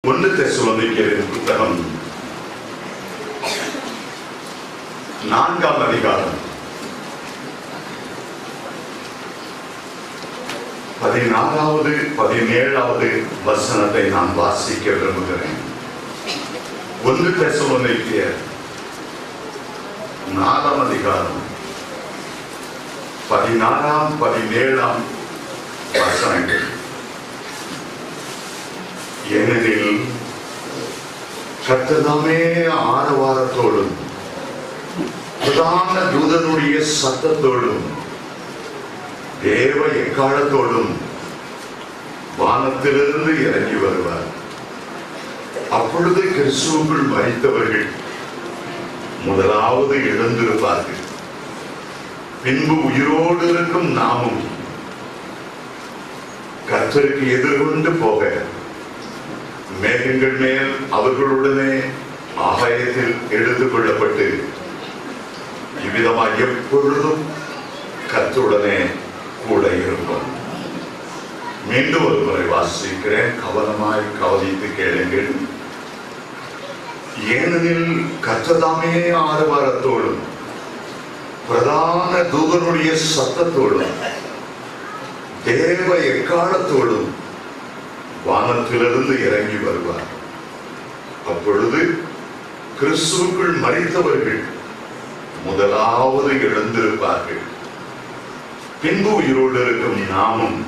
1 தெசலோனிக்கேயரின் புத்தகம் 4ஆம் அதிகாரம் 16வது 17வது வசனத்தை நான் வாசிக்க விரும்புகிறேன். 1 தெசலோனிக்கேயர் 4ஆம் அதிகாரம் 16ஆம் 17ஆம் வசனங்கள். ஏனெனில் கர்த்தர்தாமே ஆரவாரத்தோடும் பிரதான தூதனுடைய சத்தத்தோடும் தேவ எக்காலத்தோடும் வானத்திலிருந்து இறங்கி வருவார். அப்பொழுது கிறிஸ்துவுக்குள் மரித்தவர்கள் முதலாவது எழுந்திருப்பார்கள். பின்பு உயிரோடு இருக்கும் நாமும் கர்த்தருக்கு எதிர்கொண்டு போக மேகங்கள் மேல் அவர்களுடனே ஆகாயத்தில் எடுத்துக் கொள்ளப்பட்டு இவ்விதமாக எப்பொழுதும் கர்த்தருடனே கூட இருக்கும். மீண்டும் ஒரு முறை வாசிக்கிறேன், கவனமாய் கவனித்து கேளுங்கள். ஏனெனில் கர்த்தர்தாமே ஆரவாரத்தோடும் பிரதான தூதனுடைய சத்தத்தோடும் தேவ எக்காலத்தோடும் வானத்திலிருந்து இறங்கி வருவார். அப்பொழுது கிறிஸ்துவுக்குள் மரித்தவர்கள் முதலாவது எழுந்திருப்பார்கள். பின்பு உயிரோடு இருக்கும் நாமும்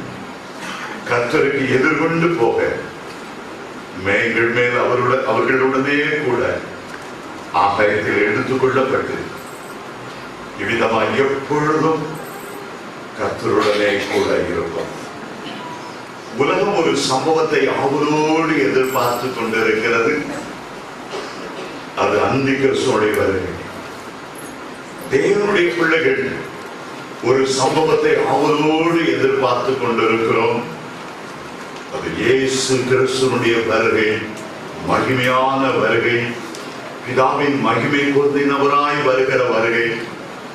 கர்த்தருக்கு எதிர்கொண்டு போக மேகங்கள் மேல் அவர்களுடனே கூட ஆகாயத்தில் எடுத்துக் கொள்ளப்பட்டு இவ்விதமாக எப்பொழுதும் கர்த்தருடனே கூட இருக்கும். உலகம் ஒரு சம்பவத்தை ஆவலோடு எதிர்பார்த்து கொண்டிருக்கிறது. அது அந்தி கிறிஸ்துவுடைய வருகை. தேவனுடைய பிள்ளைகள் ஒரு சம்பவத்தை ஆவலோடு எதிர்பார்த்து கொண்டிருக்கிறோம். அது இயேசு கிறிஸ்துவுடைய வருகை, மகிமையான வருகை, பிதாவின் மகிமை பொருந்தினவராய் வருகிற வருகை,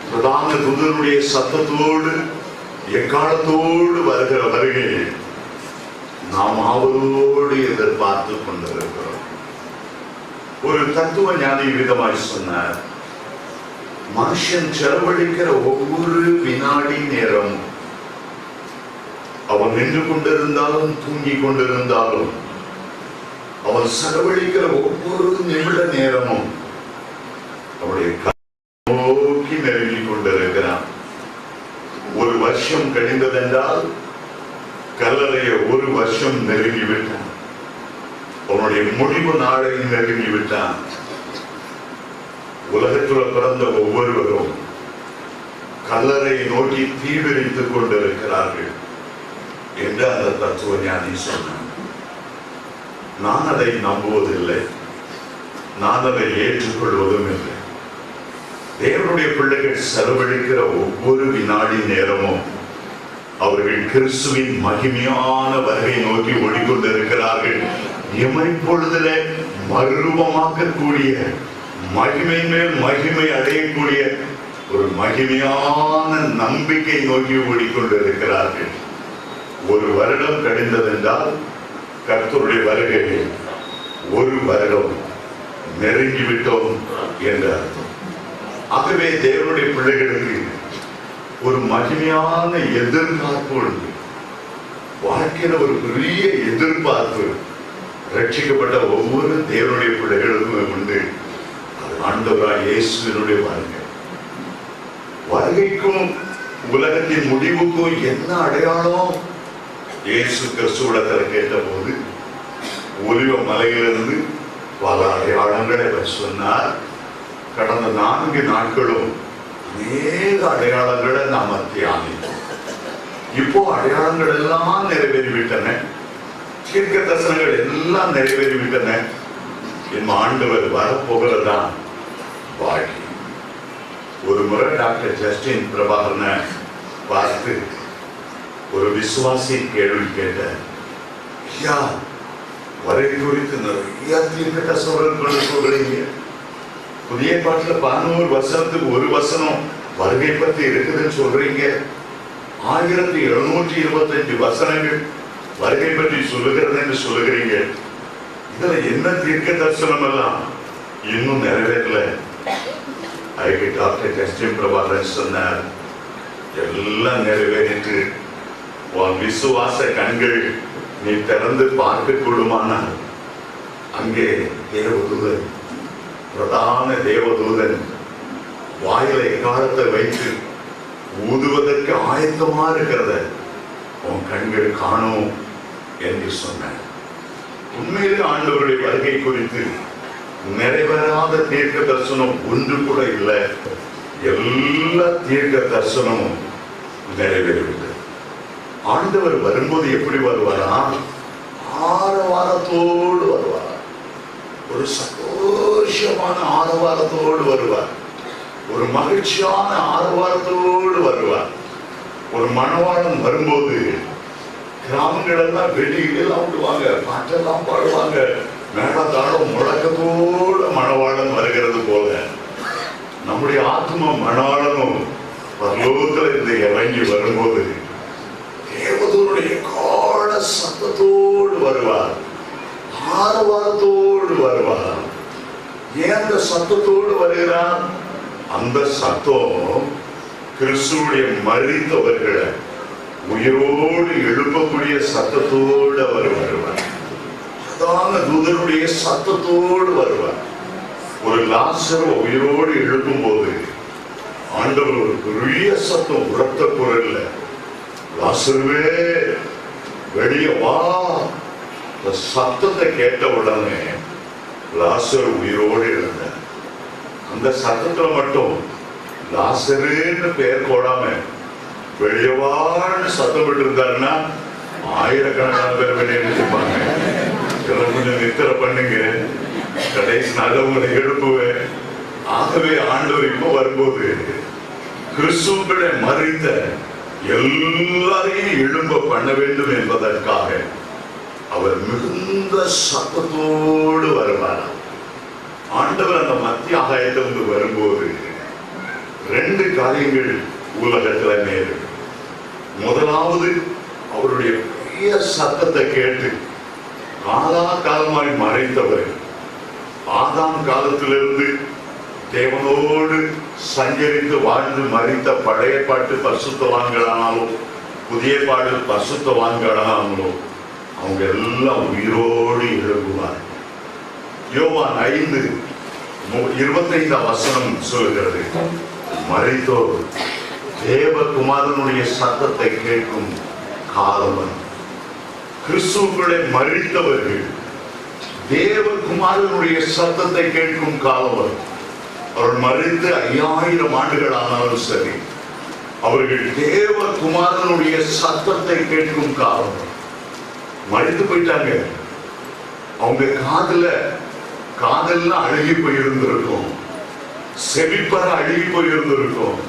பிரதான தூதனுடைய சத்தத்தோடு எக்காலத்தோடு வருகிற வருகை நாம் ஆவலோடு எதிர்பார்த்து கொண்டிருக்கிறோம். ஒரு தத்துவ ஞானி விதமாய் சொன்னார், மனுஷன் செலவழிக்கிற ஒவ்வொரு வினாடி நேரம், அவன் நின்று கொண்டிருந்தாலும் தூங்கி கொண்டிருந்தாலும், அவன் செலவழிக்கிற ஒவ்வொரு நிமிட நேரமும் அவருடைய நோக்கி நெருங்கி கொண்டிருக்கிறான். ஒரு வருஷம் கழிந்ததென்றால் கல்லறைய ஒரு வருஷம் நெருங்கிவிட்டான். அவனுடைய முடிவு நாளை நெருங்கிவிட்டான். உலகத்தில் பிறந்த ஒவ்வொருவரும் கல்லறை நோக்கி தீவிரித்துக் கொண்டிருக்கிறார்கள் என்று அந்த தத்துவ ஞானி சொன்னான். நான் அதை நம்புவதில்லை, நான் அதை ஏற்றுக்கொள்வதும் இல்லை. தேவனுடைய பிள்ளைகள் செலவழிக்கிற ஒவ்வொரு வினாடி நேரமும் அவர்கள் கிறிஸ்துவின் மகிமையான வருகை நோக்கி ஓடிக்கொண்டிருக்கிறார்கள். இமைப்பொழுதுல மறுரூபமாக்கக்கூடிய, மகிமை மேல் மகிமை அடையக்கூடிய ஒரு மகிமையான நம்பிக்கை நோக்கி ஓடிக்கொண்டிருக்கிறார்கள். ஒரு வருடம் கழிந்ததென்றால் கர்த்தருடைய வருகையை ஒரு வருடம் நெருங்கிவிட்டோம் என்று அர்த்தம். ஆகவே தேவனுடைய பிள்ளைகளுக்கு ஒரு மகிமையான எதிர்பார்ப்பு உண்டு. வாழ்க்கையில ஒரு பெரிய எதிர்பார்ப்பு ரட்சிக்கப்பட்ட ஒவ்வொரு தேவனுடைய பிள்ளைகளுக்கும் உண்டு. அது ஆண்டவராகிய இயேசுவினுடைய வருகை. வருகைக்கும் உலகத்தின் முடிவுக்கும் என்ன அடையாளம்? இயேசு கிறிஸ்துவிடத்தில் கேட்ட போது ஒலிவ மலையிலிருந்து பல அடையாளங்களை சொன்னார். கடந்த 4 நாட்களும் அநேக அடையாளங்களை நாம் தியானித்தோம். இப்போ அடையாளங்கள் எல்லாம் நிறைவேறிவிட்டன, தீர்க்க தரிசனங்கள் எல்லாம் நிறைவேறிவிட்டன. என் ஆண்டவர் வரப்போகிறதா வாழ்க்கை. ஒரு முறை டாக்டர் ஜஸ்டின் பிரபாகரனை பார்த்து ஒரு விசுவாசி கேள்வி கேட்டார். ஐயா, வருகை குறித்து நிறைய தீர்க்க தரிசனங்கள் சொல்றீங்க. புதிய பாட்டுல 11 வசனத்துக்கு ஒரு வசனம் வருகை பற்றி இருக்குதுன்னு சொல்றீங்க. 1725 வசனங்கள் வருகை பற்றி சொல்லுகிறது என்று சொல்லுகிறீங்க. இதுல என்ன தீர்க்க தரிசனம் எல்லாம் இன்னும் நிறைவேறல. அதுக்கு டாக்டர் ஜஸ்டின் பிரபாகரன் சொன்னார், எல்லாம் நிறைவேறிட்டு உன் விசுவாச கண்கள் நீ திறந்து பார்க்க கூடுமானால் அங்கே தேவதூதன், பிரதான தேவதூதன் வாயில எக்காலத்தை வைத்து ஊதுவதற்கு ஆயத்தமா இருக்கிறத உன் கண்கள் காணும் என்று சொன்னார். உண்மையிலே ஆண்டவருடைய வருகை குறித்து நிறைவேறாத தீர்க்க தரிசனம் ஒன்று கூட இல்லை. எல்லா தீர்க்க தரிசனமும் நிறைவேறிவிட்டது. ஆண்டவர் வரும்போது எப்படி வருவாரா? ஆரவாரத்தோடு வருவார். ஒரு சந்தோஷமான ஆரவாரத்தோடு வருவார். ஒரு மகிழ்ச்சியான ஆரவாரத்தோடு வருவார். ஒரு மணவாளன் வரும்போது கிராமங்கள் எல்லாம் வெளியெல்லாம் விடுவாங்க, பாட்டெல்லாம் பாடுவாங்க, மேளதாளம் முழக்கத்தோடு மணவாளன் வருகிறது போல நம்முடைய ஆத்ம மணவாளனும் பரலோகத்தில் இருந்து இறங்கி வரும்போது தேவதூருடைய கால சத்தத்தோடு வருவார், ஆரவாரத்தோடு வருவார். ஏன் அந்த சத்தத்தோடு வருகிறார்? அந்த சத்தம் கிறிஸ்துவுடைய மரித்தவர்களை உயிரோடு எழுப்பக்கூடிய சத்தத்தோடு அவர் வருவார். அதான தூதருடைய சத்தத்தோடு வருவார். ஒரு லாசர் உயிரோடு எழுப்பும் போது ஆண்டவர் ஒரு பெரிய சத்தம் உரத்த குரல்ல, லாசருவே வெளியே வா. சத்தத்தை கேட்ட உடனே லாசர் உயிரோடு எழுந்தார். அந்த சத்தத்துல மட்டும் லாசருன்னு பெயர் போடாம வெளியவான்னு சத்தம் விட்டு இருந்தாருன்னா ஆயிரக்கணக்கான பேர் வெளியே நினைப்பாங்க. கொஞ்சம் நித்திர பண்ணுங்க, கடைசி நாள் உங்களை எழுப்புவேன். ஆகவே ஆண்டவர் இப்ப வரும்போது கிறிஸ்துவை மறித்த எல்லாரையும் எழும்ப பண்ண வேண்டும் என்பதற்காக அவர் மிகுந்த சத்தத்தோடு வருவார். ஆண்டவர் அந்த மத்திய ஆகாயத்திலிருந்து வரும்போது ரெண்டு காரியங்கள் உலகத்துல நேரு. முதலாவது, அவருடைய பெரிய சத்தத்தை கேட்டு காலாகாலமாய் மறைத்தவர், ஆதாம் காலத்திலிருந்து தேவனோடு சஞ்சரித்து வாழ்ந்து மறித்த பழைய பாட்டு பரிசுத்தவான்களானாலும் புதிய பாட்டு பரிசுத்தவான்களானாலும் அவங்க எல்லாம் உயிரோடு எழுப்புவார். யோவான் 5:25 சொல்கிறது, மரித்தோர் தேவகுமாரனுடைய சத்தத்தை கேட்கும் காலம். கிறிஸ்துவுக்குள்ளே மரித்தவர்கள் தேவகுமாரனுடைய சத்தத்தை கேட்கும் காலம். அவர் மரித்து 5000 ஆண்டுகள் ஆனாலும் சரி, அவர்கள் தேவகுமாரனுடைய சத்தத்தை கேட்கும் காலம். மரித்து போயிட்டாங்க. அவங்க காதல்ல அழுகி போயிருந்திருக்கும், செவிப்பற அழுகி போயிருந்திருக்கும்,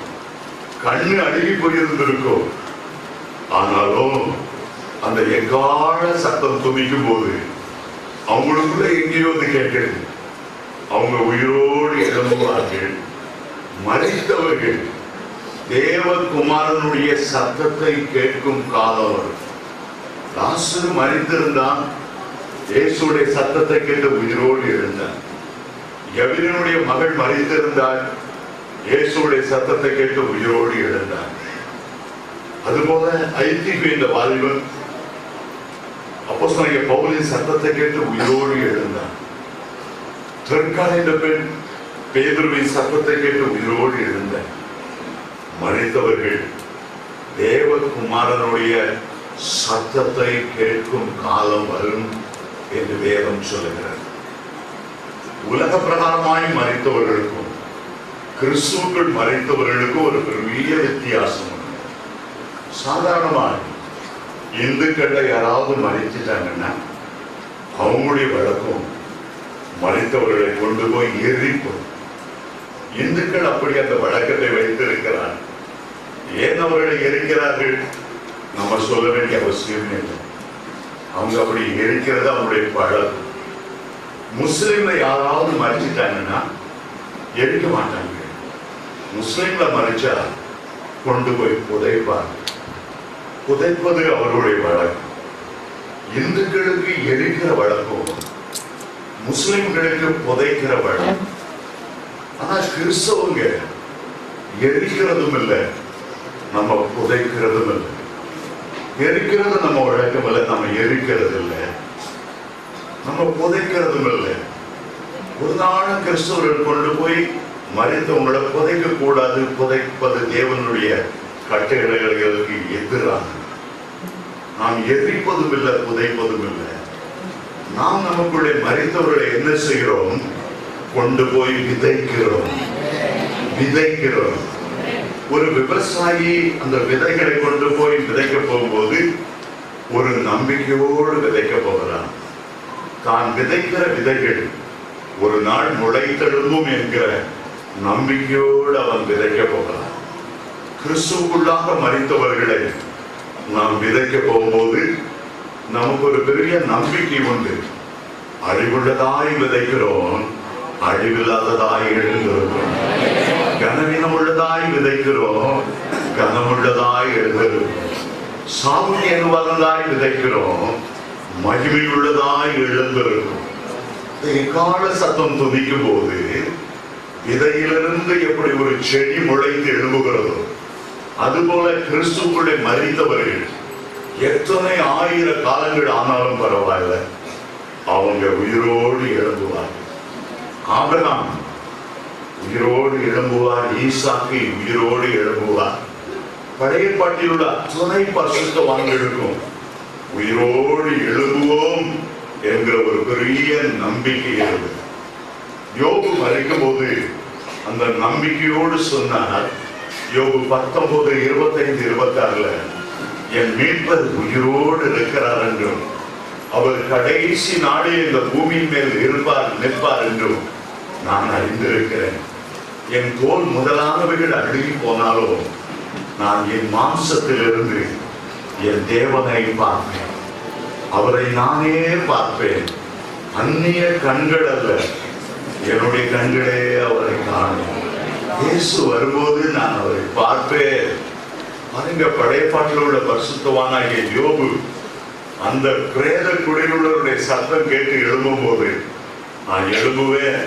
கண்ணு அழுகி போயிருந்திருக்கும். ஆனாலும் அந்த எக்கால சத்தம் துணிக்கும் போது அவங்களுக்குள்ள எங்கேயோ கேட்கிறது. அவங்க உயிரோடு எழும்புவார்கள். மரித்தவர்கள் தேவகுமாரனுடைய சத்தத்தை கேட்கும் காலம். லாசரு மரித்திருந்தான், இயேசுடைய சத்தத்தை கேட்டு உயிரோடு எழுந்தார். யவீரனுடைய மகள் மரித்திருந்தார், இயேசுடைய சத்தத்தை கேட்டு உயிரோடு எழுந்தார். அதுபோல ஐத்திகு என்ற வாலிபன் அப்போஸ்தலனாகிய பவுலின் சத்தத்தை கேட்டு உயிரோடு எழுந்தார். தெற்கால் என்ற பெண் பேதுருவின் சத்தத்தை கேட்டு உயிரோடு எழுந்தார். மரித்தவர்கள் தேவகுமாரனுடைய சத்தத்தை கேட்கும் காலம் வரும் என்று வேதம் சொல்லுகிறது. உலக பிரகாரமாய் மரித்தவர்களுக்கும் கிறிஸ்துவுக்குள் மரித்தவர்களுக்கும் ஒரு பெரிய வித்தியாசம். சாதாரணமாக இந்துக்களை யாராவது மறிச்சிட்டாங்கன்னா அவங்களுடைய வழக்கம் மறித்தவர்களை கொண்டு போய் எரிப்போம். இந்துக்கள் அப்படி அந்த வழக்கத்தை வைத்திருக்கிறார். ஏன் அவர்களை எரிக்கிறார்கள் நம்ம சொல்ல வேண்டிய அவசியம் இல்லை. அவங்க அப்படி எரிக்கிறது அவங்களுடைய பழக்கம். முஸ்லிம்ல யாராவது மறிச்சிட்டாங்கன்னா எரிக்க மாட்டாங்க. முஸ்லிம்ல மறிச்சா கொண்டு போய் புதைப்பாங்க. புதைப்பது அவருடைய வழக்கம். இந்துக்களுக்கு எரிக்கிற வழக்கம் முஸ்லிம்களுக்கு புதைக்கிறவள். ஆனா கிறிஸ்தவங்க எரிக்கிறதும் இல்லை, நம்ம புதைக்கிறதும் இல்லை. எரிக்கிறது நம்ம வழக்கம் இல்லை, நம்ம எரிக்கிறது இல்லை, நம்ம புதைக்கிறதும் இல்லை. ஒரு நாளும் கிறிஸ்தவர்கள் கொண்டு போய் மரித்தவங்களை புதைக்க கூடாது. புதைப்பது தேவனுடைய கட்டளைகளுக்கு எதிராக. நாம் எரிப்பதும் இல்லை, புதைப்பதும் இல்லை. நாம் நமக்குள்ளே மரித்தவர்களை என்ன செய்கிறோம்? கொண்டு போய் விதைக்கிறோம். விதைக்கிறோம். ஒரு விவசாயி அந்த விதைகளை கொண்டு போய் விதைக்க போகும்போது ஒரு நம்பிக்கையோடு விதைக்க போகிறான். தான் விதைக்கிற விதைகள் ஒரு நாள் முளைத்தெழும்பும் என்கிற நம்பிக்கையோடு அவன் விதைக்க போகிறான். கிறிஸ்துவுக்குள்ளாக மரித்தவர்களை நாம் விதைக்க போகும்போது நமக்கு ஒரு பெரிய நம்பிக்கை உண்டு. அழிவுள்ளதாய் விதைக்கிறோம், அழிவில்லாததாய் எழுந்திருக்கிறோம். கனவீனம் உள்ளதாய் விதைக்கிறோம், கனமுள்ளதாய் எழுந்திருக்கிறோம். சாவுக்கு எதுவானதாய் விதைக்கிறோம், மகிமை உள்ளதாய் எழுந்திருக்கும். எக்கால சத்தம் துதிக்கும் போது விதையிலிருந்து எப்படி ஒரு செடி முளைத்து எழும்புகிறதோ அதுபோல கிறிஸ்துவுக்குள்ளே மரித்தவர்கள் எத்தனை ஆயிர காலங்கள் ஆனாலும் பரவாயில்ல, அவங்க உயிரோடு எழும்புவார். ஆபிரகாம் உயிரோடு எழும்புவார், ஈசாக்கு உயிரோடு எழும்புவார். பழைய பாட்டில் உள்ள அத்தனை பரிசுத்தவான்களுக்கும் உயிரோடு எழும்புவோம் என்கிற ஒரு பெரிய நம்பிக்கை இருந்தது. யோபு மரிக்கும் போது அந்த நம்பிக்கையோடு சொன்னார். யோபு 19:25-26 என் மீட்பர் உயிரோடு இருக்கிறார் என்றும் அவர் கடைசி நாளில் இந்த பூமியின் மேல் நிற்பார் என்றும் நான் அறிந்திருக்கிறேன். என் தோல் முதலானவைகள் அழுகி போனாலும் நான் என் மாம்சத்திலிருந்து என் தேவனை பார்ப்பேன், அவரை நானே பார்ப்பேன். அந்நிய கண்கள் அல்ல, என்னுடைய கண்களே அவரை காணும். இயேசு வரும்போது நான் அவரை பார்ப்பேன். பாருங்க, பழைய பாட்டில் உள்ள பரிசுத்தவானாகிய யோபு அந்த பிரேத குடிலுள்ளவருடைய சத்தம் கேட்டு எழும்பும் போது நான் எழும்புவேன்,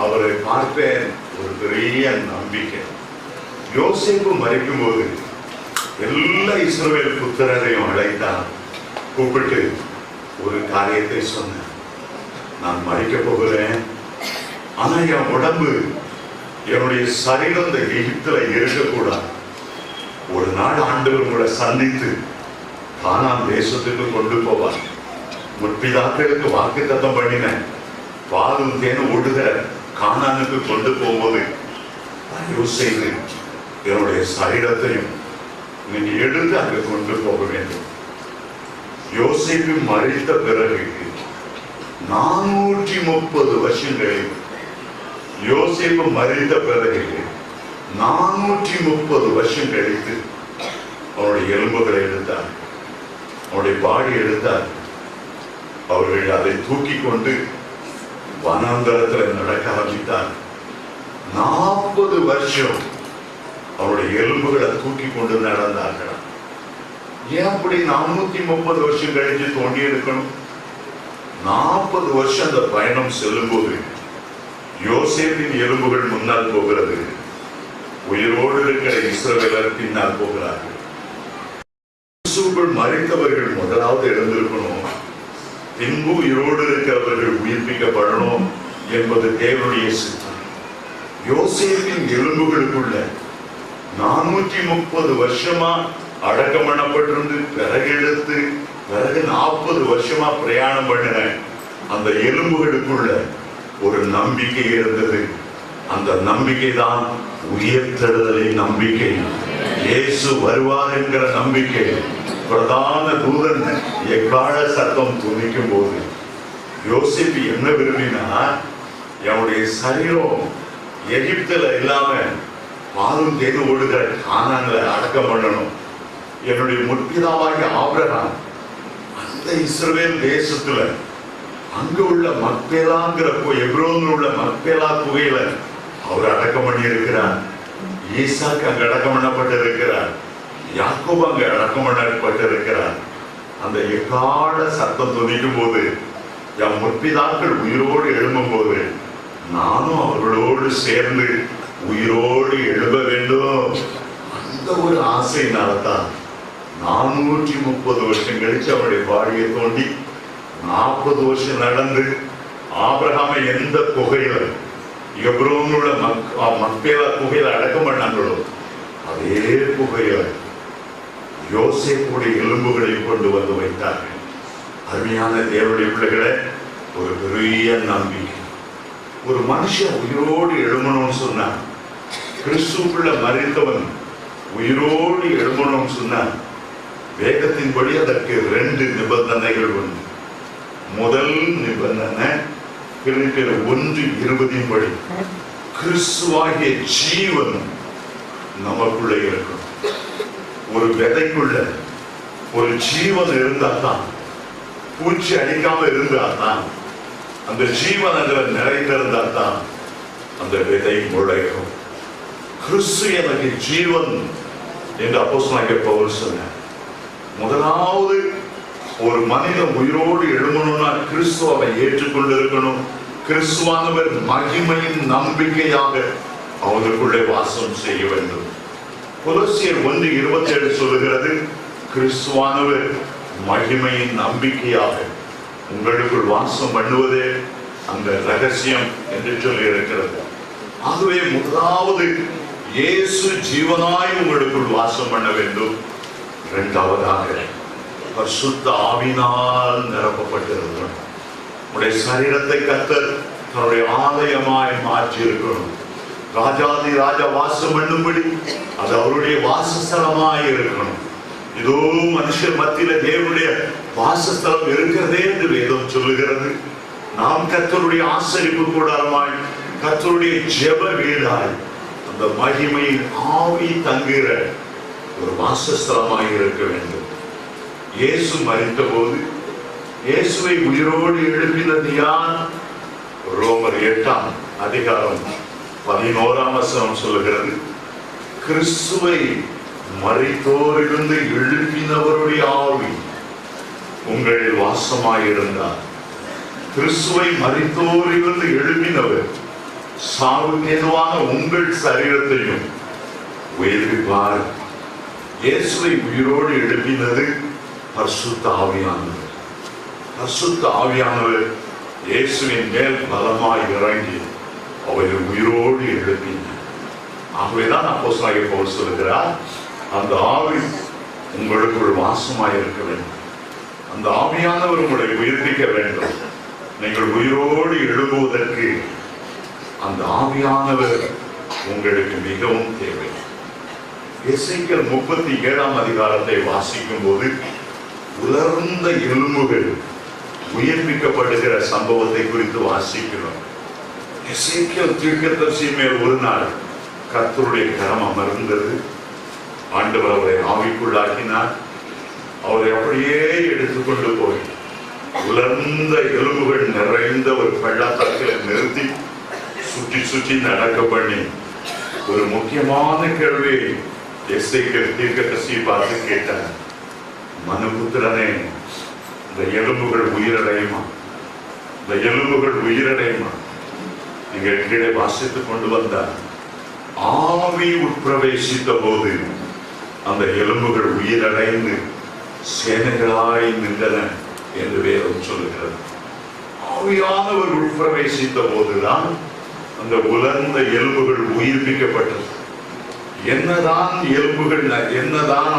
அவரை பார்ப்பேன். ஒரு பெரிய நம்பிக்கை. யோசேப்பு மரிக்கும் போது எல்லா இஸ்ரவேல் புத்திரரையும் அழைத்தான். கூப்பிட்டு ஒரு காரியத்தை சொன்னேன், நான் மரிக்க போகிறேன், ஆனா என் உடம்பு, என்னுடைய சரீரம் இந்த எகிப்துல இருக்கக்கூடாது. ஒரு நாள் ஆண்டவர் கூட சந்தித்து கானான் தேசத்துக்கு கொண்டு போவார். முற்பிதாக்களுக்கு வாக்குத்தத்தம் பண்ணின பாலும் தேனும் ஓடுகிற கானானுக்கு கொண்டு போகும்போது யோசித்து என்னுடைய சரீரத்தையும் நீங்க எடுத்து அங்கு கொண்டு போக வேண்டும். யோசேப்பு மரித்த பிறகு 430 வருஷங்களில் யோசேப்பு மரித்த பிறகு 430 வருஷம் கழித்து அவருடைய எலும்புகளை எடுத்தார், அவருடைய பாடி எடுத்தார். அவர்கள் அதை தூக்கி கொண்டு வனாந்தரத்தில் நடக்க ஆரம்பித்தார். 40 வருஷம் அவருடைய எலும்புகளை தூக்கி கொண்டு நடந்தார்கள். ஏன் அப்படி 430 வருஷம் கழிச்சு தோண்டி எடுக்கணும்? 40 வருஷம் அந்த பயணம் செல்லும் போது யோசேப்பின் எலும்புகள் முன்னால் போகிறது, உயிரோடு இருக்கிற இஸ்ரவேலர் பின்னால் போகிறார்கள். மறைத்தவர்கள் முதலாவது எழுந்திருக்கணும், பின்பு உயிரோடு இருக்கிறவர்கள் உயிர்ப்பிக்கப்படணும் என்பது தேவனுடைய சித்தம். யோசேப்பின் எலும்புகளுக்குள்ள 430 வருஷமா அடக்கம் பண்ணப்பட்டிருந்து பிறகு எடுத்து பிறகு 40 வருஷமா பிரயாணம் பண்ணின அந்த எலும்புகளுக்குள்ள ஒரு நம்பிக்கை இருந்தது. அந்த நம்பிக்கை தான் உயிர்த்தெழுதலின் நம்பிக்கை. இயேசு வருவார் என்கிற நம்பிக்கை. பிரதான தூதன் எக்கால சத்தம் துணிக்கும் போது யோசேப்பு என்ன விரும்பினா, என்னுடைய சரீரம் எகிப்துல இல்லாம பாலும் தேடு ஓடுகிற கானான்ல அடக்கம் பண்ணணும். என்னுடைய முற்பிதாவாகிய ஆபிரகாம் அந்த இஸ்ரவேல் தேசத்துல அங்க உள்ள மக்பேலாங்கிற எப்ரோன்ல உள்ள மக்பேலா குகையில அவர் அடக்கம் பண்ணி இருக்கிறார். ஈசாக்கு அங்க அடக்கம் பண்ணப்பட்டு இருக்கிறார். யாக்கோபு அங்க அடக்கம் பண்ணப்பட்டு இருக்கிறார். அந்த எக்கால சத்தம் துணிக்கும் போது என் முற்பிதாக்கள் உயிரோடு எழும்பும் போது நானும் அவர்களோடு சேர்ந்து உயிரோடு எழும்ப வேண்டும். அந்த ஒரு ஆசையினால்தான் 430 வருஷம் கழிச்சு அவருடைய பாடியை தோண்டி 40 வருஷம் நடந்து ஆபிரகாமை எந்த குகையில எப்ரோனுள்ள மக்கேலா குகையில அடக்கம் பண்ணாங்களோ அதே குகையில யோசேப்புடைய எலும்புகளை கொண்டு வந்து வைத்தார்கள். அருமையான தேவனுடைய பிள்ளைகளை, ஒரு பெரிய நம்பிக்கை. ஒரு மனுஷன் உயிரோடு எழுமணும்னு சொன்னா, கிறிஸ்துக்குள்ள மரித்தவன் உயிரோடு எழுமணும்னு சொன்னா, வேகத்தின்படி அதற்கு 2 நிபந்தனைகள் உண்டு. முதல் நிபந்தனை பிலிப்பியர் 1:20 படி கிறிஸ்துவாகிய ஜீவன் நமக்குள்ள இருக்கும். ஒரு விதைக்குள்ள ஒரு ஜீவன் இருந்தால்தான், பூச்சி அடிக்காம இருந்தால்தான், அந்த ஜீவன் அதில் நிறைந்திருந்தால்தான் அந்த விதை முளைக்கும். கிறிஸ்து எனக்கு ஜீவன் என்று அப்போஸ்தலனாகிய பவுல் சொன்னார். முதலாவது ஒரு மனிதன் உயிரோடு எழுமணும்னா கிறிஸ்துவ அவன் ஏற்றுக்கொண்டு இருக்கணும். கிறிஸ்துவானவர் மகிமையின் நம்பிக்கையாக அவனுக்குள்ளே வாசம் செய்ய வேண்டும். கொலோசியர் 1:27 சொல்லுகிறது, கிறிஸ்துவானவர் மகிமையின் நம்பிக்கையாக உங்களுக்குள் வாசம் பண்ணுவதே அந்த ரகசியம் என்று சொல்லி இருக்கிறது. ஆகவே முதலாவது இயேசு ஜீவனாய் உங்களுக்குள் வாசம் பண்ண வேண்டும். இரண்டாவதாக பரிசுத்த ஆவியினால் நிரப்பப்பட்டிருக்கணும். உடைய சரீரத்தை கர்த்தர் தன்னுடைய ஆலயமாய் மாற்றி இருக்கணும். ராஜாதி ராஜா வாசம் பண்ணும்படி அது அவருடைய வாசஸ்தலமாய் இருக்கணும். இதோ மனுஷர் மத்தியில தேவனுடைய வாசஸ்தலம் இருக்கிறதே என்று வேதம் சொல்லுகிறது. நாம் கர்த்தருடைய ஆசரிப்பு கூடாரமாய், கர்த்தருடைய ஜெப வீடாய், அந்த மகிமையின் ஆவி தங்குகிற ஒரு வாசஸ்தலமாய் இருக்க வேண்டும். இயேசு மரித்த போது இயேசுவை உயிரோடு எழுப்பினது யார்? ரோமர் 8:11 சொல்லுகிறது, கிறிஸ்துவை மரித்தோரிலிருந்து எழுப்பினவருடைய ஆவி உங்களில் வாசமாயிருந்தார். கிறிஸ்துவை மரித்தோரிலிருந்து எழுப்பினவர் சாவுக்கு ஏதுவான உங்கள் சரீரத்தையும் உயிர்ப்பிப்பார். இயேசுவை உயிரோடு எழுப்பினது பரிசுத்த ஆவியானவர். பரிசுத்த ஆவியானவர் இயேசுவின் மேல் பலமாய் இறங்கி அவரை உயிரோடு எழுப்பினார். ஆகவேதான் அப்போஸ்தலனாகிய பவுல் சொல்லுகிறார், அந்த ஆவி உங்களுக்குள் வாசமாய் இருக்க வேண்டும். அந்த ஆவியானவர் உங்களை உயிர்ப்பிக்க வேண்டும். நீங்கள் உயிரோடு எழுப்புவதற்கு அந்த ஆவியானவர் உங்களுக்கு மிகவும் தேவை. எசேக்கியேல் 37 வாசிக்கும் போது உலர்ந்த எலும்புகள் உயிர்ப்பிக்கப்படுகிற சம்பவத்தை குறித்து வாசிக்கிறோம். எசேக்கியேல் தீர்க்கதரிசி மேல் ஒரு நாள் கர்த்தருடைய கரம் அமர்ந்தது. ஆண்டவர் அவரை ஆவிக்குள்ளாக்கினார். அவரை அப்படியே எடுத்துக்கொண்டு போய் உலர்ந்த எலும்புகள் நிறைந்த ஒரு பள்ளத்தாக்கில் நிறுத்தி சுற்றி சுற்றி நடக்க பண்ணி ஒரு முக்கியமான கேள்வி எசேக்கியேல் தீர்க்கதரிசி பார்த்து கேட்டார், மனுபுத்திரனே, இந்த எலும்புகள் உயிரடையுமா? இந்த எலும்புகள் உயிரடையுமா? நீங்கள் கீழே வாசித்துக் கொண்டு வந்தார். ஆவி உட்பிரவேசித்த போது அந்த எலும்புகள் உயிரடைந்து சேனைகளாய் நின்றன என்று வேதம் சொல்லுகிறது. ஆவியானவர் உட்பிரவேசித்த போதுதான் அந்த உலர்ந்த எலும்புகள் உயிர்ப்பிக்கப்பட்டது. என்னதான் எலும்புகள், என்னதான்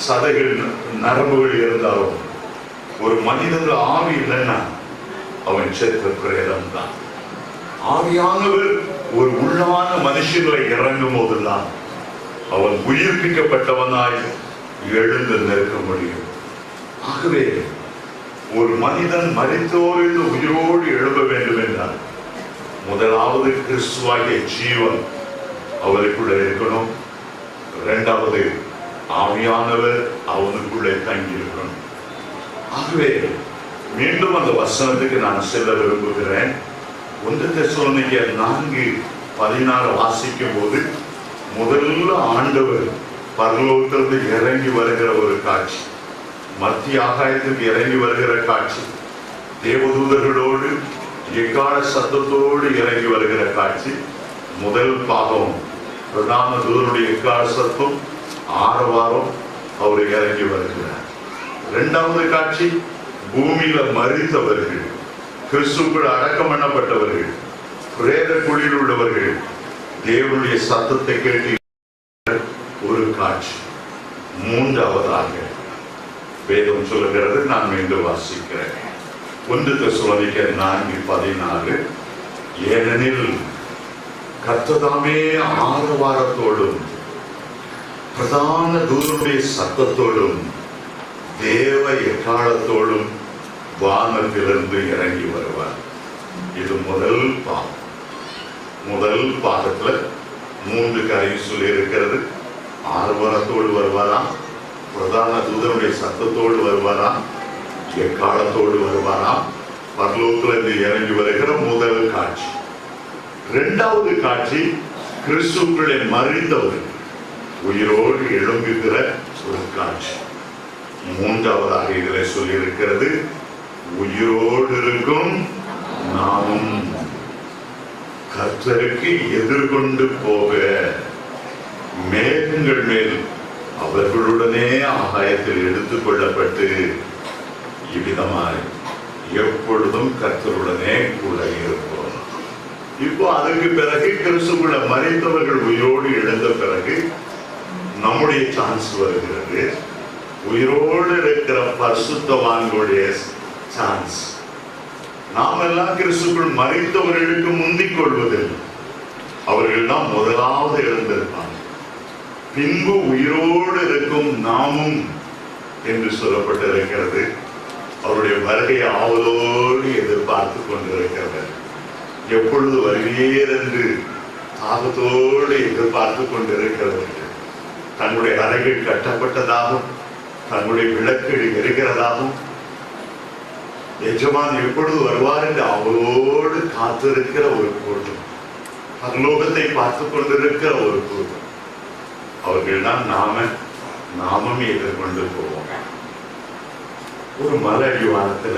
சதைகள், நரம்புகள் இருந்தாலும் ஒரு மனிதனுக்கு ஆவி இல்லைன்னா அவன் செத்த பிரேதம் தான். ஆவியானவர் ஒரு உள்ளான மனுஷங்களை இறங்கும் போதுதான் அவன் உயிர்ப்பிக்கப்பட்டவனாய் எழுந்து நிற்க முடியும். ஆகவே ஒரு மனிதன் மரித்தோரில் உயிரோடு எழுத வேண்டும் என்றால் முதலாவது கிறிஸ்துவாகிய ஜீவன் அவருக்குள்ளே இருக்கணும். இரண்டாவது ஆவியானவர் அவனுக்குள்ளே தங்கி இருக்கணும். ஆகவே மீண்டும் அந்த வசனத்துக்கு நான் செல்ல விரும்புகிறேன். 1 தெசலோனிக்கேயர் 4:16 வாசிக்கும் போது முதல்ல ஆண்டவர் பரலோகத்திலிருந்து இறங்கி வருகிற ஒரு காட்சி, மத்திய ஆகாயத்துக்கு இறங்கி வருகிற காட்சி. தேவதூதர்களோடு எக்கால சத்தத்தோடு இறங்கி வருகிற காட்சி முதல் பாகம். பிரதான தூதருடைய எக்கால சத்தம், ஆரவாரம், அவர் இறங்கி வருகிறார். இரண்டாவது காட்சி பூமியில மரித்தவர்கள், கிறிஸ்துக்குள் அடக்கம் பண்ணப்பட்டவர்கள், பிரேத குழியில் உள்ளவர்கள் தேவனுடைய சத்தத்தை கேட்டு ஒரு காட்சி. மூன்றாவதாக வேதம் சொல்லுகிறது, நான் மீண்டும் வாசிக்கிறேன். 1 தெசலோனிக்கர் 4:14, ஏனெனில் கர்த்ததாமே ஆரவாரத்தோடும் பிரதான தூதனுடைய சத்தத்தோடும் தேவ எக்காலத்தோடும் வானத்திலிருந்து இறங்கி வருவார். இது முதல் பாகம். முதல் பாகத்துல 3 காரியம் சொல்லி இருக்கிறது. ஆரவாரத்தோடு வருவாராம், பிரதான தூதனுடைய சத்தத்தோடு வருவாராம், எக்காலத்தோடு வருவாராம். பரலோகத்திலிருந்து இறங்கி வருகிற முதல் காட்சி. இரண்டாவது காட்சி கிறிஸ்துவுக்குள்ளே மரித்தவர்கள் உயிரோடு எழும்புகிற ஒரு காட்சி. மூன்றாவதாக இதில் சொல்லி இருக்கிறது, உயிரோடு இருக்கும் நாமும் கர்த்தருக்கு எதிர்கொண்டு போக மேகங்கள் மேல் அவர்களுடனே ஆகாயத்தில் எடுத்துக் கொள்ளப்பட்டு இவ்விதமாய் எப்பொழுதும் கர்த்தருடனே கூட இருப்போம். இப்போ அதற்கு பிறகு கிறிஸ்துவுக்குள்ள மரித்தவர்கள் உயிரோடு எழுந்த பிறகு நம்முடைய சான்ஸ் வருகிறது. உயிரோடு இருக்கிற பரிசுத்தவான்களுடைய சான்ஸ். நாம் எல்லாம் கிறிஸ்துவுக்குள் மரித்தவர்களுக்கு முந்திக் கொள்வதில்லை. அவர்கள் தான் முதலாவது எழுந்திருப்பாங்க. பின்பு உயிரோடு இருக்கும் நாமும் என்று சொல்லப்பட்டிருக்கிறது. அவருடைய வருகையை ஆவலோடு எதிர்பார்த்து கொண்டிருக்கிறார். எப்பொழுது வருவீர் என்று தாகத்தோடு எதிர்பார்த்து கொண்டிருக்கிறவர்கள் தங்களுடைய அறைகள் கட்டப்பட்டதாகவும் தங்களுடைய விளக்குகள் எரிகிறதாகவும் எஜமான் எப்பொழுது வருவார் என்று அவளோடு காத்திருக்கிற ஒரு கூட்டம், பரலோகத்தை பார்த்து கொண்டிருக்கிற ஒரு கூட்டம். அவர்கள் தான் நாமும் எதிர்கொண்டு போவோம். ஒரு மலை அடிவாரத்துல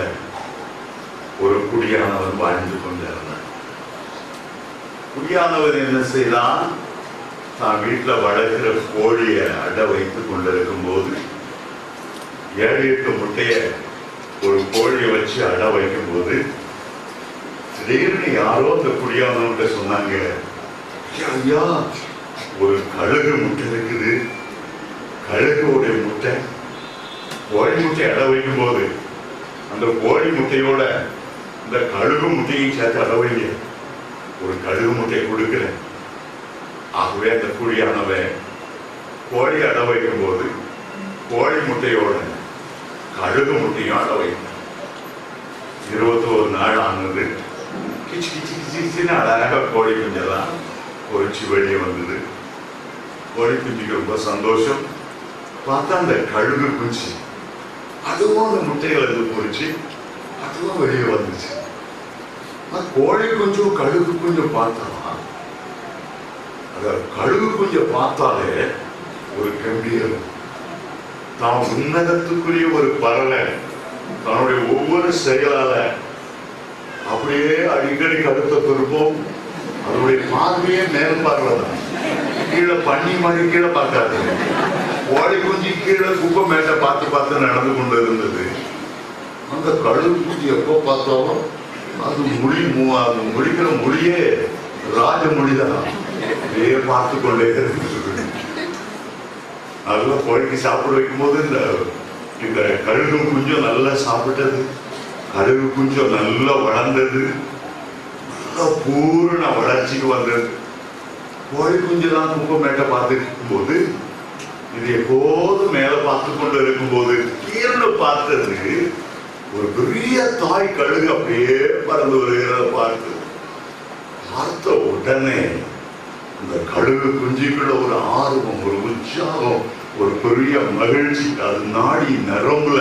ஒரு குடியானவன் வாழ்ந்து கொண்டிருந்தான். குடியானவர் என்ன செய்தான், தான் வீட்டில் வளர்க்கிற கோழியை அடை வைத்துக் கொண்டிருக்கும் போது 7-8 முட்டைய ஒரு கோழியை வச்சு அடை வைக்கும் போது திடீர்னு யாரோ அந்த குடியானவன்கிட்ட சொன்னாங்க, ஐயா ஒரு கழுகு முட்டை இருக்குது, கழுகுடைய முட்டை, கோழி முட்டை அடை வைக்கும் போது அந்த கோழி முட்டையோட இந்த கழுகு முட்டையும் சேர்த்து அடை வைங்க, ஒரு கழுகு முட்டை கொடுக்கிறேன். ஆகவே அந்த குடியானவன் கோழி அடை வைக்கும் போது கோழி முட்டையோட கழுகு முட்டையும் அடை வைத்தான். 21 நாள் ஆனது. கிச்சு கிச்சு கிச்சின்னு அழகாக கோழி குஞ்செல்லாம் பொறிச்சு வெளியே வந்தது. கோழி குஞ்சுக்கு ரொம்ப சந்தோஷம். பார்த்தா அந்த கழுகு குஞ்சு அதுவும் அந்த முட்டைகளை பொறிச்சு அதுவும் வெளியே வந்துச்சு. கோழி குஞ்சும் கழுகு குஞ்சும் பார்த்தா கழுகு குஞ்ச பார்த்தாலே ஒரு கம்பீரம், தான் உன்னதத்துக்குரிய ஒரு பறவை தன்னுடைய ஒவ்வொரு செயலால அப்படியே அடிக்கடி கருத்தை திருப்போம். அதனுடைய பார்வையே மேல் பார்வை தான், கீழே பண்ணி மாதிரி கீழே பார்க்காது. கோழி குஞ்சு கீழே குப்பை மேட்டை பார்த்து பார்த்து நடந்து கொண்டு இருந்தது. அந்த கழுகு குஞ்சு எப்போ பார்த்தாலும் அது முடிக்கிற மொழியே ராஜமொழிதான், அப்படியே பார்த்து கொண்டே இருந்தது. நல்லா கோழிக்கு சாப்பிட வைக்கும் போது இந்த கழுகு குஞ்சம் நல்லா சாப்பிட்டது, கழுகு குஞ்சம் நல்லா வளர்ந்தது, நல்லா பூரண வளர்ச்சிக்கு வந்தது. கோழி குஞ்செல்லாம் குப்பை மேட்டை பார்த்து இருக்கும் போது இது எப்போதும் மேல பார்த்து கொண்டு இருக்கும் போது கீழே பார்த்தது ஒரு பெரிய தாய் கழுகு அப்படியே பறந்து வருகிறத பார்த்த உடனே அந்த கழுகு குஞ்சுக்குள்ள ஒரு ஆர்வம், ஒரு உற்சாகம், ஒரு பெரிய மகிழ்ச்சி. அது நாடி நரம்புல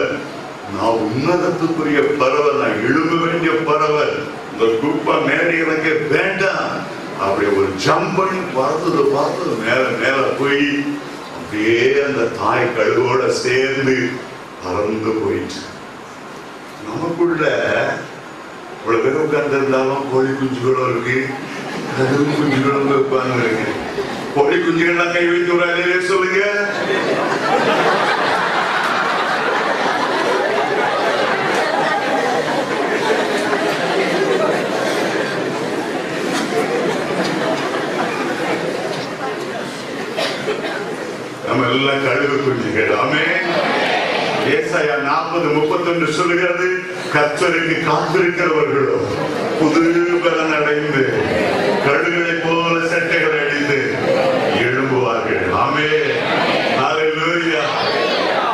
நான் உன்னதத்துக்குரிய பறவை, நான் எழும்ப வேண்டிய பறவை, இந்த குப்பை மேலே எனக்கு வேண்டாம், அப்படி ஒரு ஜம்ப் பண்ணி பார்த்தது மேல போய் அப்படியே அந்த தாய் கழுகோட சேர்ந்து பறந்து போயிடுச்சு. நமக்குள்ள இவ்வளவு பேர் உட்கார்ந்து இருந்தாலும் கோழி குஞ்சுகளும் இருக்கு, கரும்பு குஞ்சுகளும் உட்கார்ந்து இருக்கு. கோழி குஞ்சுகள்லாம் கை வைத்து ஒரு அலையிலே சொல்லுங்க. நம்ம எல்லாம் கழுகு குஞ்சுகள். ஆமென். ஏசாயா 40:31 சொல்லுகிறது, கர்த்தருக்கு காத்திருக்கிறவர்களோ புது பலன் அடைந்து கழுகுகளை போல செட்டைகளை அடித்து எழும்புவார்கள். ஆமென். ஹல்லேலூயா.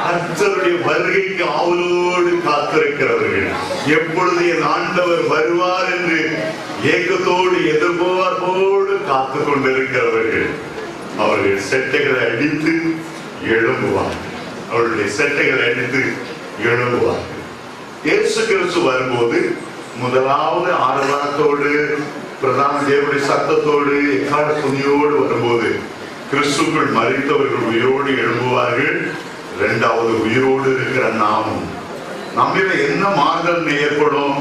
கர்த்தருடைய வருகைக்கு ஆவலோடு காத்திருக்கிறவர்கள், எப்பொழுது என் ஆண்டவர் வருவார் என்று ஏக்கத்தோடு எதிர்பார்ப்போடு காத்துக் கொண்டிருக்கிறவர்கள், அவர்கள் செட்டைகளை அடித்து எழும்புவார்கள். அவருடைய செட்டைகளை அடித்து எழும்புவார்கள். இயேசு கிறிஸ்து வரும்போது முதலாவது ஆரவாரத்தோடு, பிரதான தேவனுடைய சத்தத்தோடு, எக்கால துணியோடு வரும்போது கிறிஸ்துக்குள் மரித்தவர்கள் உயிரோடு எழும்புவார்கள். இரண்டாவது, உயிரோடு இருக்கிற நாமும் நம்மில என்ன மாறுதல் ஏற்படும்?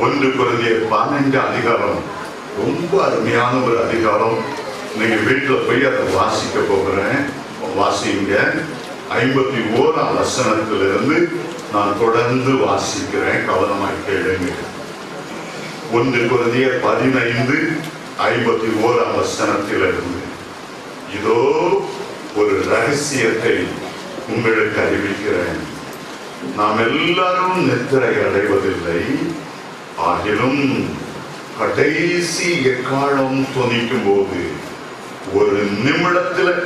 1 கொரிந்தியர் 12 அதிகாரம் ரொம்ப அருமையான ஒரு அதிகாரம். நீங்க வீட்டுல போய் அதை வாசிக்க போகிறேன். வாசிங்க. 51ஆம் வசனத்திலிருந்து நான் தொடர்ந்து வாசிக்கிறேன், கவனமாய் கேளுங்க. 1 கொரிந்தியர் 15:51ஆம் வசனத்திலிருந்து, இதோ ஒரு ரகசியத்தை உங்களுக்கு அறிவிக்கிறேன். நாம் எல்லாரும் நித்திரை அடைவதில்லை, ஆகிலும் கடைசி எக்காலம் தொனிக்கும் போது ஒரு நிமிடத்தில்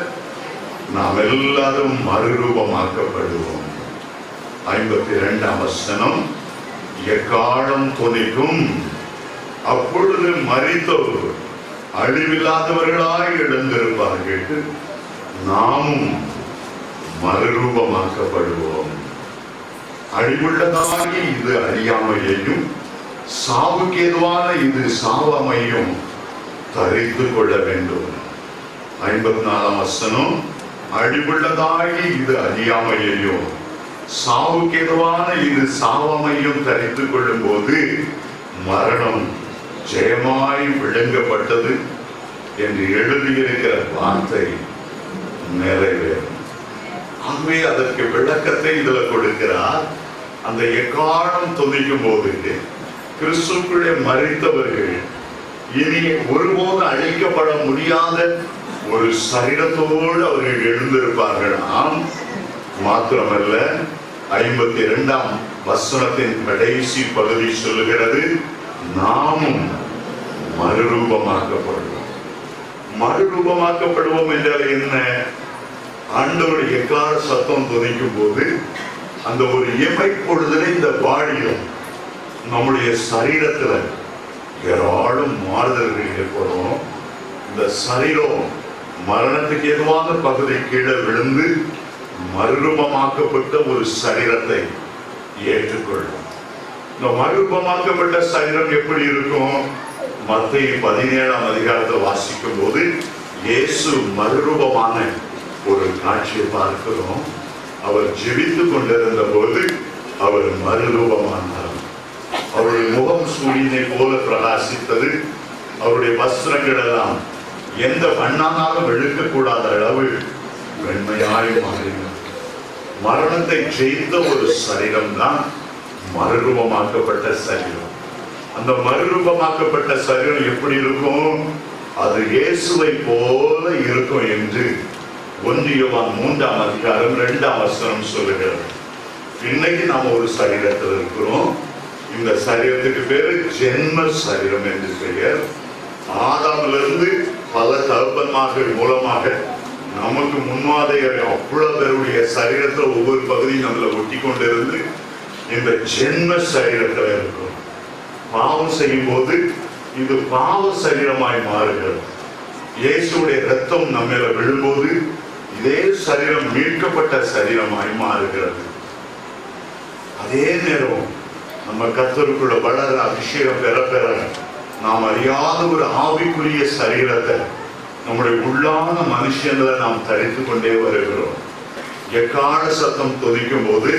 நாம் எல்லாரும் மறுரூபமாக்கப்படுவோம். 52ஆம் வசனம், எக்காலம் தொனிக்கும், அப்பொழுது மரித்தோர் அழிவில்லாதவர்களாய் எழுந்திருப்பார்கள், நாமும் மறுரூபமாக்கப்படுவோம். அழிவுள்ளதாகி இது அழியாமையையும் சாவுக்கு ஏதுவான இது சாவாமையும் தரித்து கொள்ள வேண்டும். 54ஆம் வசனம், அழிவுள்ளதாகி இது அழியாமையையும் சாவுக்கு ஏதுவான இது சாவாமையும் தரித்து கொள்ளும் போது மரணம் ஜெயமாய் விளங்கப்பட்டது என்று எழுதியிருக்கிற வார்த்தை நிறைவேறும். ஆகவே அதற்கு விளக்கத்தை இதுல கொடுக்கிறார். அந்த எக்காலம் தொனிக்கும் போது கிறிஸ்துக்குள்ளே மரித்தவர்கள் இனி ஒருபோது அழிக்கப்பட முடியாத ஒரு சரீரத்தோடு அவர்கள் எழுந்திருப்பார்களாம். மாத்திரமல்ல, 52ஆம் வசனத்தின் கடைசி பகுதி சொல்லுகிறது, நாமும் மறுரூபமாக்கப்படுவோம். மறுரூபமாக்கப்படுவோம் என்றால் என்ன? ஆண்டவருடைய எக்கால சத்தம் துணிக்கும் போது அந்த ஒரு இமை பொழுதுல இந்த பாடியும் நம்முடைய சரீரத்துல ஏராளம் மாறுதல்கள் ஏற்படும். இந்த சரீரம் மரணத்துக்கு ஏதுவான பகுதி கீழே விழுந்து மறுரூபமாக்கப்பட்ட ஒரு சரீரத்தை ஏற்றுக்கொள்ளும். இந்த மறுரூபமாக்கப்பட்ட சரீரம் எப்படி இருக்கும்? மத்தேயு 17ஆம் அதிகாரத்தில் வாசிக்கும் போது இயேசு மறுரூபமான ஒரு காட்சியை பார்க்கிறோம். அவர் ஜெபித்துக் கொண்டிருந்த போது அவர் மறுரூபமானார். அவருடைய முகம் சூரியனை போல பிரகாசித்தது. அவருடைய வஸ்திரங்கள் எல்லாம் எந்த வண்ணானாலும் வெளுக்கக்கூடாத அளவு வெண்மையாய் மாறினார். மரணத்தை ஜெயித்த ஒரு சரீரம் தான் மறுரூபமாக்கப்பட்ட சரீரம். அந்த மறுரூபமாக்கப்பட்ட சரீரம் எப்படி இருக்கும்? அது இயேசுவை போல இருக்கும் என்று 1 யோவான் 3ஆம் அதிகாரம் 2ஆம் வசனம் சொல்லுகிறது. இன்னைக்கு நாம ஒரு சரீரத்தில் இருக்கிறோம். இந்த சரீரத்துக்கு பேரு ஜென்ம சரீரம் என்று பெயர். ஆதாமிலிருந்து பல தகப்பன்மார்கள் மூலமாக நமக்கு முன்மாதையர் அவ்வளவு பேருடைய சரீரத்தில் ஒவ்வொரு பகுதியும் நம்மள ஒட்டி கொண்டிருந்து இந்த ஜென்ம சரீரத்தில் இருக்கும். பாவம் செய்யும் போது இது பாவ சரீரமாய் மாறுகிறது. இயேசுடைய ரத்தம் நம்ம விழும்போது இதே சரீரம் மீட்கப்பட்ட சரீரமாய் மாறுகிறது. அதே நேரம் நம்ம கர்த்தருக்குள்ள வளர அபிஷேகம் பெற பெற நாம் அறியாத ஒரு ஆவிக்குரிய சரீரத்தை நம்முடைய உள்ளான மனுஷங்களை நாம் தரித்து கொண்டே வருகிறோம். எக்கால சத்தம் தொதிக்கும் போது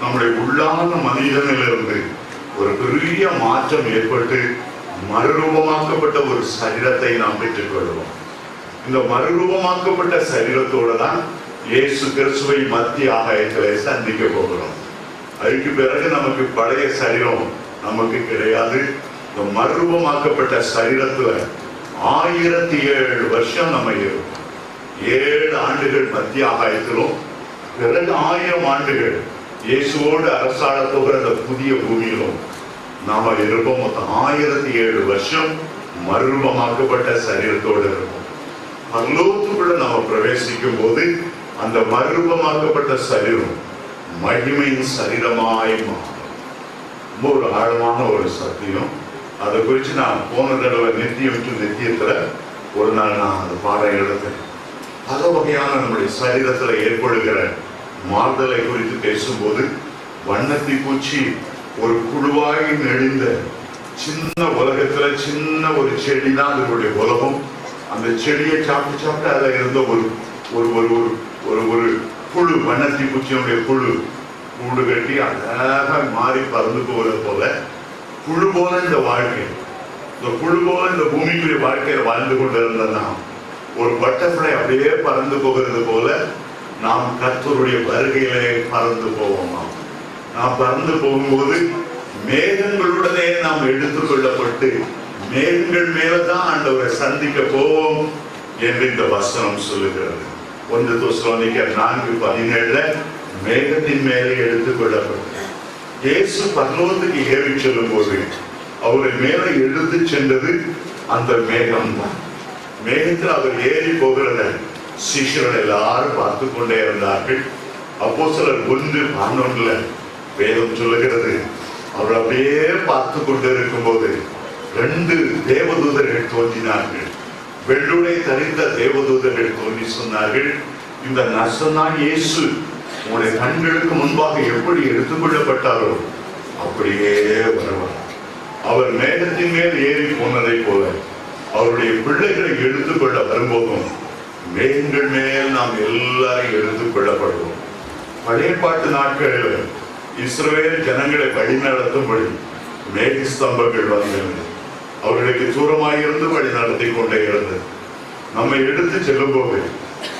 நம்முடைய உள்ளான மனிதனிலிருந்து ஒரு பெரிய மாற்றம் ஏற்பட்டு மறுரூபமாக்கப்பட்ட ஒரு சரீரத்தை நாம் பெற்றுக் கொள்வோம். இந்த மறுரூபமாக்கப்பட்ட சரீரத்தோடு தான் இயேசு கிறிஸ்துவை மத்திய ஆகாயத்திலே சந்திக்க போகிறோம். அதுக்கு பிறகு நமக்கு பழைய சரீரம் நமக்கு கிடையாது. இந்த மறுரூபமாக்கப்பட்ட சரீரத்துல 1007 வருஷம் நம்ம இருக்கும். 7 ஆண்டுகள் மத்திய ஆகாயத்திலும், பிறகு 1000 ஆண்டுகள் இயேசுவோடு அரசாட போகிற அந்த புதிய பூமியிலும் நாம இருப்போம். மொத்தம் 1007 வருஷம் மறுரூபமாக்கப்பட்ட சரீரத்தோடு இருப்போம். பரலோகத்துக்குள்ள நம்ம பிரவேசிக்கும் போது அந்த மறுரூபமாக்கப்பட்ட சரீரம் மகிமையின் சரீரமாய் மாறும். ஒரு ஆழமான ஒரு சத்தியம். அதை குறித்து நான் போன தடவை நித்தியம் டு நித்தியத்துல ஒரு நாள் நான் அந்த பாடம் எடுத்தேன். பல வகையான நம்முடைய சரீரத்துல ஏற்படுகிற மாறுதலை குறித்து பேசும்போது வண்ணத்தி பூச்சி ஒரு குழுவாய் நெளிந்த சின்ன உலகத்துல சின்ன ஒரு செடி தான் அதனுடைய உலகம். அந்த செடியை சாப்பிட்டு சாப்பிட்டு அதில் இருந்த ஒரு ஒரு ஒரு ஒரு ஒரு புழு, வண்ணத்தி பூச்சியினுடைய புழு கூடு கட்டி அழகாக மாறி பறந்து போவது போல, புழு போல இந்த வாழ்க்கை, இந்த புழு போல இந்த பூமிக்குரிய வாழ்க்கையில வாழ்ந்து கொண்டிருந்த நாம் ஒரு பட்டர்ஃப்ளை அப்படியே பறந்து போகிறது போல நாம் கர்த்தருடைய வருகையிலே பறந்து போவோமா. நாம் பறந்து போகும்போது மேகங்களுடனே நாம் எடுத்துக் கொள்ளப்பட்டு மேகங்கள் மேலதான் ஆண்டவரை சந்திக்க போவோம் என்று இந்த வசனம் சொல்லுகிறது. 1 தெசலோனிக்கர் 4:17 மேகத்தின் மேலே எடுத்துக் கொள்ளப்பட்டது. இயேசு பரலோகத்துக்கு ஏறி செல்லும் போது அவரை மேலே எடுத்து சென்றது அந்த மேகம் தான். மேகத்தில் அவர் ஏறி போகிறத சீஷர்கள் எல்லாரும் பார்த்து கொண்டே இருந்தார்கள். அப்போஸ்தலர் 1:11 வேதம் சொல்லுகிறது, அவர் அப்படியே பார்த்து கொண்டு இருக்கும் போது 2 தேவதூதர்கள் தோன்றினார்கள். வெள்ளுடை தரித்த தேவதூதர்கள் தோன்றி சொன்னார்கள், இந்த நசனாய் இயேசு உங்களுடைய கண்களுக்கு முன்பாக எப்படி எடுத்துக்கொள்ளப்பட்டாரோ அப்படியே வருவார். அவர் மேகத்தின் மேல் ஏறி போனதை போல அவருடைய பிள்ளைகளை எடுத்துக்கொள்ள வரும்போதும் மேகங்கள் மேல் நாம் எல்லாரும் எடுத்துக் கொள்ளப்படுவோம். பழைய பாட்டு நாட்களில் இஸ்ரவேல் ஜனங்களை வழி நடத்தும்படி மேக ஸ்தம்பங்கள் வந்தது. அவர்களுக்கு தூரமாயிருந்து வழி நடத்தி கொண்டே இருந்தது. நம்மை எடுத்து செல்லும் போது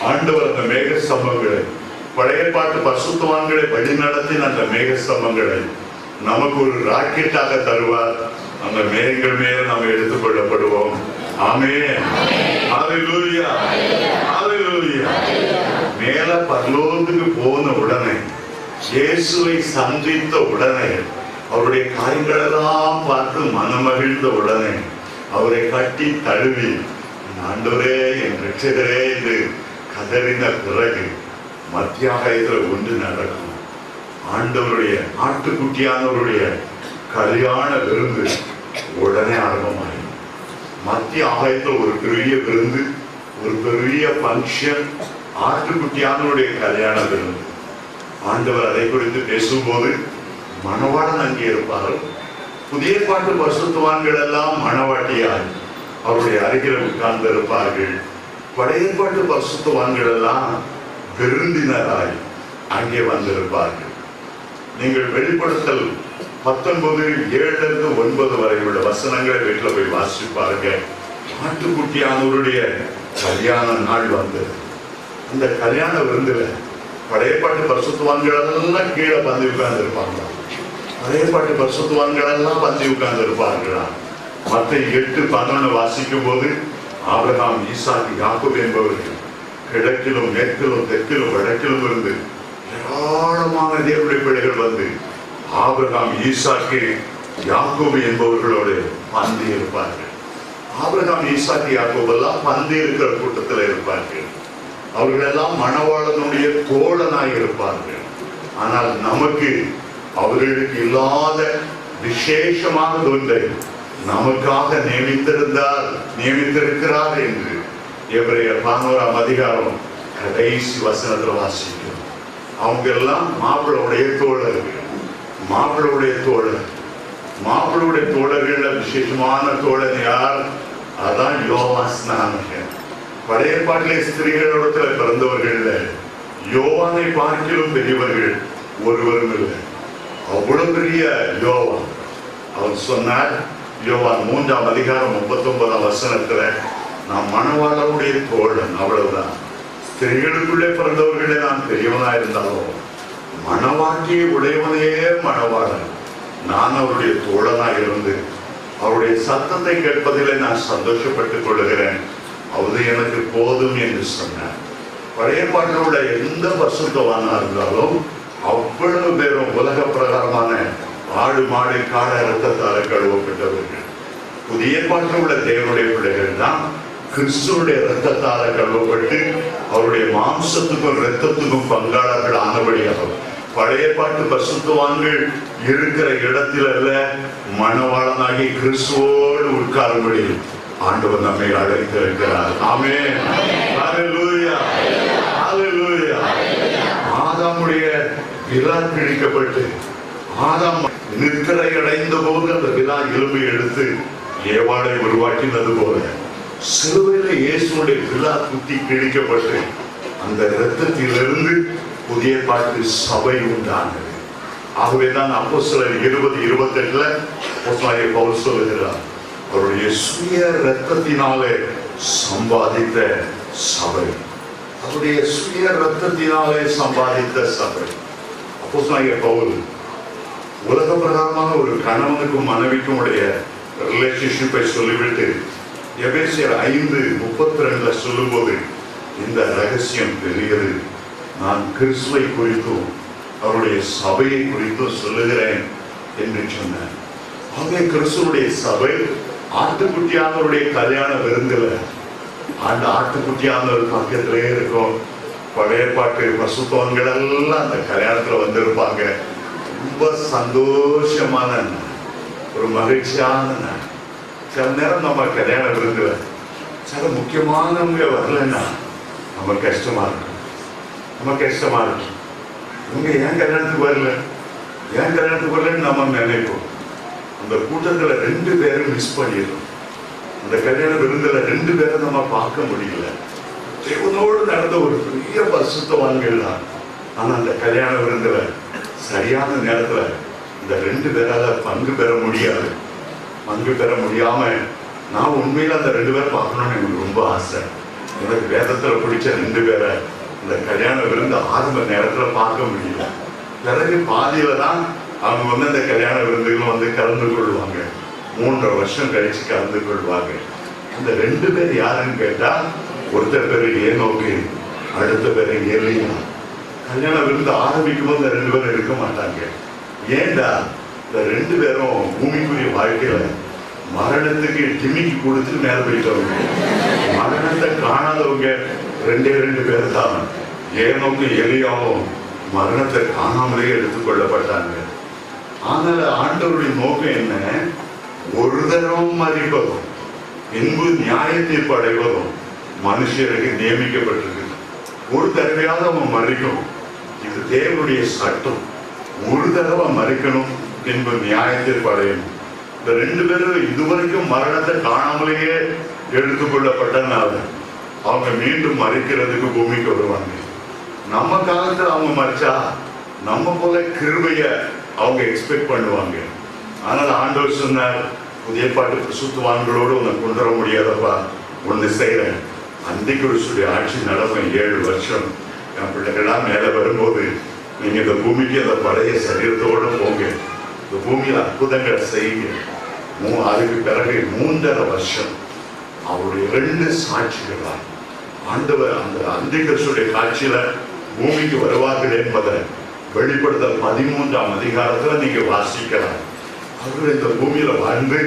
ஆண்டவர் அந்த மேக ஸ்தம்பங்களை, பழைய பாட்டு பரிசுத்தவான்களை வழி நடத்தின அந்த மேக ஸ்தம்பங்களை நமக்கு ஒரு ராக்கெட்டாக தருவார். அந்த மேகங்கள் மேல் நாம் எடுத்துக் கொள்ளப்படுவோம். ஆமென். ஹல்லேலூயா. ஹல்லேலூயா. மேல பரலோகத்துக்கு போன உடனே, இயேசுவை சந்தித்த உடனே, அவருடைய காரியங்களெல்லாம் பார்த்து மனமகிழ்ந்த உடனே அவரை கட்டி தழுவி ஆண்டவரே என் ரட்சகரே என்று கதறின பிறகு மத்தியாகத்தில் ஒன்று நடக்கும். ஆண்டவருடைய ஆட்டுக்குட்டியானவருடைய கல்யாண விருந்து உடனே ஆரம்பமாகும். மத்திய ஆகாயத்தில் ஒரு பெரிய விருந்து, ஒரு பெரிய பங்கன், ஆட்டுக்குட்டியானவருடைய கல்யாண விருந்து. ஆண்டவர் அதை குறித்து பேசும்போது மணவாளன் அங்கே இருப்பார்கள். புதிய பாட்டு பரிசுத்தவான்கள் எல்லாம் மணவாட்டியாய் அவருடைய அருகில் உட்கார்ந்து இருப்பார்கள். பழைய பாட்டு பரிசுத்தவான்கள் எல்லாம் விருந்தினராய் அங்கே வந்திருப்பார்கள். நீங்கள் வெளிப்படுத்தல் 19:7-9 வரை உள்ள வசனங்களை வீட்டில் போய் வாசிப்பாருங்க. ஆட்டுக்குட்டியானவருடைய கல்யாண நாள் வந்தது. அந்த கல்யாண விருந்துல பழைய பாட்டு பரிசுத்தவான்கள் எல்லாம் கீழே பந்தி உட்கார்ந்து இருப்பாங்க. பழைய பாட்டு பரிசுத்தவான்கள் எல்லாம் பந்தி உட்கார்ந்து இருப்பார்களா. மத்தேயு 8:11 வாசிக்கும் போது ஆபிரகாம், ஈசாக்கு, யாக்கோபு என்பவர்கள் கிழக்கிலும் மேற்கிலும் தெற்கிலும் வடக்கிலும் இருந்து ஏராளமான தேவனுடைய பிள்ளைகள் வந்து ஆபிரகாம், ஈசாக்கு, யாக்கோபு என்பவர்களோடு பந்தி இருப்பார்கள். ஆபிரகாம், ஈசாக்கு, யாக்கோபு எல்லாம் பந்தி இருக்கிற கூட்டத்தில் இருப்பார்கள். அவர்கள் எல்லாம் மணவாளனுடைய தோழனாய் இருப்பார்கள். ஆனால் நமக்கு அவர்களுக்கு இல்லாத விசேஷமான ஒன்றை நமக்காக நியமித்திருக்கிறார் என்று எபிரேயர் 11ஆம் அதிகாரம் கடைசி வசனத்தில் வாசிக்கிறோம். அவங்க எல்லாம் மாப்பிள்ளுடைய தோழர்கள். மாப்பிள்ளுடைய தோழர்கள் விசேஷமான தோழன் யார்? அதான் யோவான் ஸ்நானகன். பழைய பாட்டிலே ஸ்திரீகளிடத்துல பிறந்தவர்கள் யோவானை பார்க்கிலும் பெரியவர்கள் ஒருவரும் இல்லை. அவ்வளவு பெரிய யோவான் அவர் சொன்னார், யோவான் 3ஆம் அதிகாரம் 39ஆம் வசனத்துல, நான் மணவாளனுடைய தோழன், அவ்வளவுதான். ஸ்திரீகளுக்குள்ளே பிறந்தவர்களே நான் பெரியவனா இருந்தாலும் மணவாட்டியை உடையவனே மணவாளன். நான் அவருடைய தோழனாக இருந்து அவருடைய சத்தத்தை கேட்பதிலே நான் சந்தோஷப்பட்டுக் கொள்கிறேன், அது எனக்கு போதும் என்று சொன்னார். பழைய பாட்டில் உள்ள எந்த பரிசுத்தவானா இருந்தாலும் அவ்வளவு பேரும் உலக பிரகாரமான ஆடு மாடு காட இரத்தத்தால கழுவப்பட்டவர்கள். புதிய பாட்டில் உள்ள தேவனுடைய பிள்ளைகள் தான் கிறிஸ்துவனுடைய இரத்தத்தால கழுவப்பட்டு அவருடைய மாம்சத்துக்கும் இரத்தத்துக்கும் பங்காளர்கள் ஆனபடியாகும். பழைய பாட்டு பரிசுத்தவான்கள் இருக்கிற இடத்தில் அல்ல, மணவாளனாகி கிறிஸ்துவோடு உட்காரும்படி ஆண்டவர் நம்மை அழைத்திருக்கிறார். ஆமென். ஹல்லேலூயா, ஹல்லேலூயா. ஆதாமுடைய விலா கிழிக்கப்பட்டு ஆதாம் நித்திரை அடைந்த போது அந்த விலா எலும்பை எடுத்து ஏவாளை உருவாக்கினது போல சிலுவையில இயேசுடைய விலா குத்தி கிழிக்கப்பட்டு அந்த இரத்தத்திலிருந்து புதிய பாட்டு சபை உண்டானது. ஆகவேதான் அப்போஸ்தலர் 20:28 அப்போஸ்தலனாகிய பவுல் சொல்லுகிறார், அவருடைய சுய இரத்தத்தினாலே சம்பாதித்த சபை, அவருடைய சுய இரத்தத்தினாலே சம்பாதித்த சபை. அப்போஸ்தலனாகிய பவுல் உலக பிரகாரமான ஒரு கணவனுக்கும் மனைவிக்கும் உடைய ரிலேஷன்ஷிப்பை சொல்லிவிட்டு எபேசியர் 5:32 சொல்லும்போது, இந்த ரகசியம் பெரியது, நான் கிறிஸ்துவை குறித்தும் அவருடைய சபையை குறித்தும் சொல்லுகிறேன் என்று சொன்னார். ஆகவே கிறிஸ்துவனுடைய சபை ஆட்டுக்குட்டியானவருடைய கல்யாண விருந்துல அந்த ஆட்டுக்குட்டியானவர் பக்கத்திலே இருக்கும். பழைய பாட்டு பசுத்தவன்கள் எல்லாம் அந்த கல்யாணத்துல வந்திருப்பாங்க. ரொம்ப சந்தோஷமான ஒரு மகிழ்ச்சியான. சில நேரம் நம்ம கல்யாண விருந்துல சில முக்கியமானவங்க வரலன்னா நம்ம கஷ்டமா இருக்கும், நம்ம கஷ்டமா இருக்கும். இவங்க ஏன் கல்யாணத்துக்கு வரல, ஏன் கல்யாணத்துக்கு வரலன்னு நம்ம நினைப்போம். அந்த கூட்டத்துல 2 பேரும் மிஸ் பண்ணிடுறோம். அந்த கல்யாண விருந்துல 2 பேரை நம்ம பார்க்க முடியல. தேவனோடு நடந்த ஒரு பெரிய பரிசுத்தவான்கள் தான். ஆனா அந்த கல்யாண விருந்துல சரியான நேரத்துல இந்த 2 பேரால பங்கு பெற முடியாது. பங்கு பெற முடியாம நான் உண்மையில அந்த 2 பேரை பார்க்கணும்னு எனக்கு ரொம்ப ஆசை. எனக்கு வேதத்துல பிடிச்ச 2 பேரை இந்த கல்யாண விருந்து ஆரம்ப நேரத்துல பார்க்க முடியல. பிறகு பாதியில தான் அவங்க அந்த கல்யாண விருந்துகள் கலந்து கொள்வாங்க. 3.5 வருஷம் கழிச்சு கலந்து கொள்வாங்க. அந்த 2 பேர் யாருன்னு கேட்டா, ஒருத்தர் பேரு ஏனோக்கு, அடுத்த பேரு எலியா. கல்யாண விருந்து ஆரம்பிக்கும் போது இந்த 2 பேரும் இருக்க மாட்டாங்க. ஏண்டா, இந்த 2 பேரும் பூமிக்குரிய வாழ்க்கையில மரணத்துக்கு டிமிக்கி கொடுத்துட்டு மேல போயிட்டவங்க. மரணத்தை காணாதவங்க 2 பேர் தான். ஏனோக்கு எலியாவும் மரணத்தை காணாமலே எடுத்துக்கொள்ளப்பட்டாங்க. ஆனால் ஆண்டவருடைய நோக்கம் என்ன? ஒரு தரம் மறிப்பதும் என்பது நியாயத்தை படைவதும் மனுஷருக்கு நியமிக்கப்பட்டிருக்கு. ஒரு தடவையாவது அவன் மறிக்கணும், இது தேவனுடைய சட்டம். ஒரு தடவை மறிக்கணும் என்பது நியாயத்தை படையணும். இந்த 2 பேரும் இதுவரைக்கும் மரணத்தை காணாமலேயே எடுத்துக்கொள்ளப்பட்டனால அவங்க மீண்டும் மறிக்கிறதுக்கு பூமிக்கு வருவாங்க. நம்ம காலத்துல அவங்க மறிச்சா நம்ம போல கிருபைய அவங்க எக்ஸ்பெக்ட் பண்ணுவாங்க. ஆனால் ஆண்டவர் சொன்னார், புதிய பாட்டு பரிசுத்தவான்களோடு உன்னை கொண்டு வர முடியாதப்பா, ஒன்று செய்யறேன். அந்திகிறிஸ்துடைய ஆட்சி நடக்கும் 7 வருஷம். என் பிள்ளைகள்லாம் மேல வரும்போது நீங்க இந்த பூமிக்கு அந்த பழைய சரீரத்தோடு போங்க, இந்த பூமியில் அற்புதங்களை செய்யுங்க. அதுக்கு பிறகு 3.5 வருஷம் அவருடைய 2 சாட்சிகளா ஆண்டவர் அந்த அந்திகிறிஸ்துடைய காட்சியில பூமிக்கு வருவார்கள் என்பதை வெளிப்படுத்தல் 13ஆம் அதிகாரத்துல நீங்க வாசிக்கலாம். அவர்கள் இந்த பூமியில வாழ்ந்து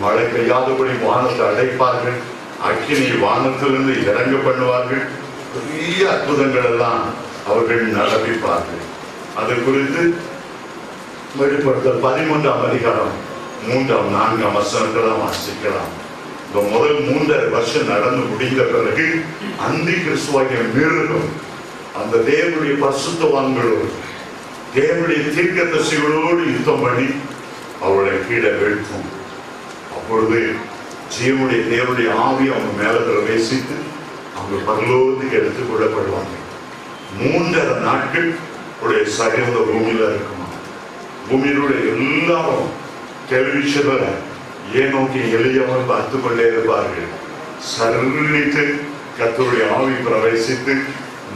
மழை பெய்யாதபடி வானத்தை அடைப்பார்கள், அக்கினி வானத்திலிருந்து இறங்க பண்ணுவார்கள், பெரிய அற்புதங்கள் எல்லாம் அவர்கள் நடப்பிப்பார்கள். அது குறித்து வெளிப்படுத்தல் 13ஆம் அதிகாரம் 3ஆம் 4ஆம் வசனத்தெல்லாம் வாசிக்கலாம். இந்த முதல் 3.5 வருஷம் நடந்து முடிந்த பிறகு அந்தி கிறிஸ்துவாகிய மிருகம் அந்த தேவனுடைய பரிசுத்தவான்களோடு தேவனுடைய தீர்க்கதரிசிகளோடு யுத்தம் பண்ணி அவளை கீழே வீழ்த்தும். அப்பொழுது ஜீவனுடைய தேவனுடைய ஆவி அவங்க மேல பிரவேசித்து அவங்க பரலோகத்துக்கு எடுத்துக் கொள்ளப்படுவாங்க. 3.5 நாட்கள் உடைய சரீர பூமியில இருக்குமா. பூமியினுடைய எல்லாரும் டெலிவிஷன்ல ஏன் நோக்கி எளியவன் பார்த்து கொண்டே இருப்பார்கள். சர்ணித்து கர்த்தருடைய ஆவி பிரவேசித்து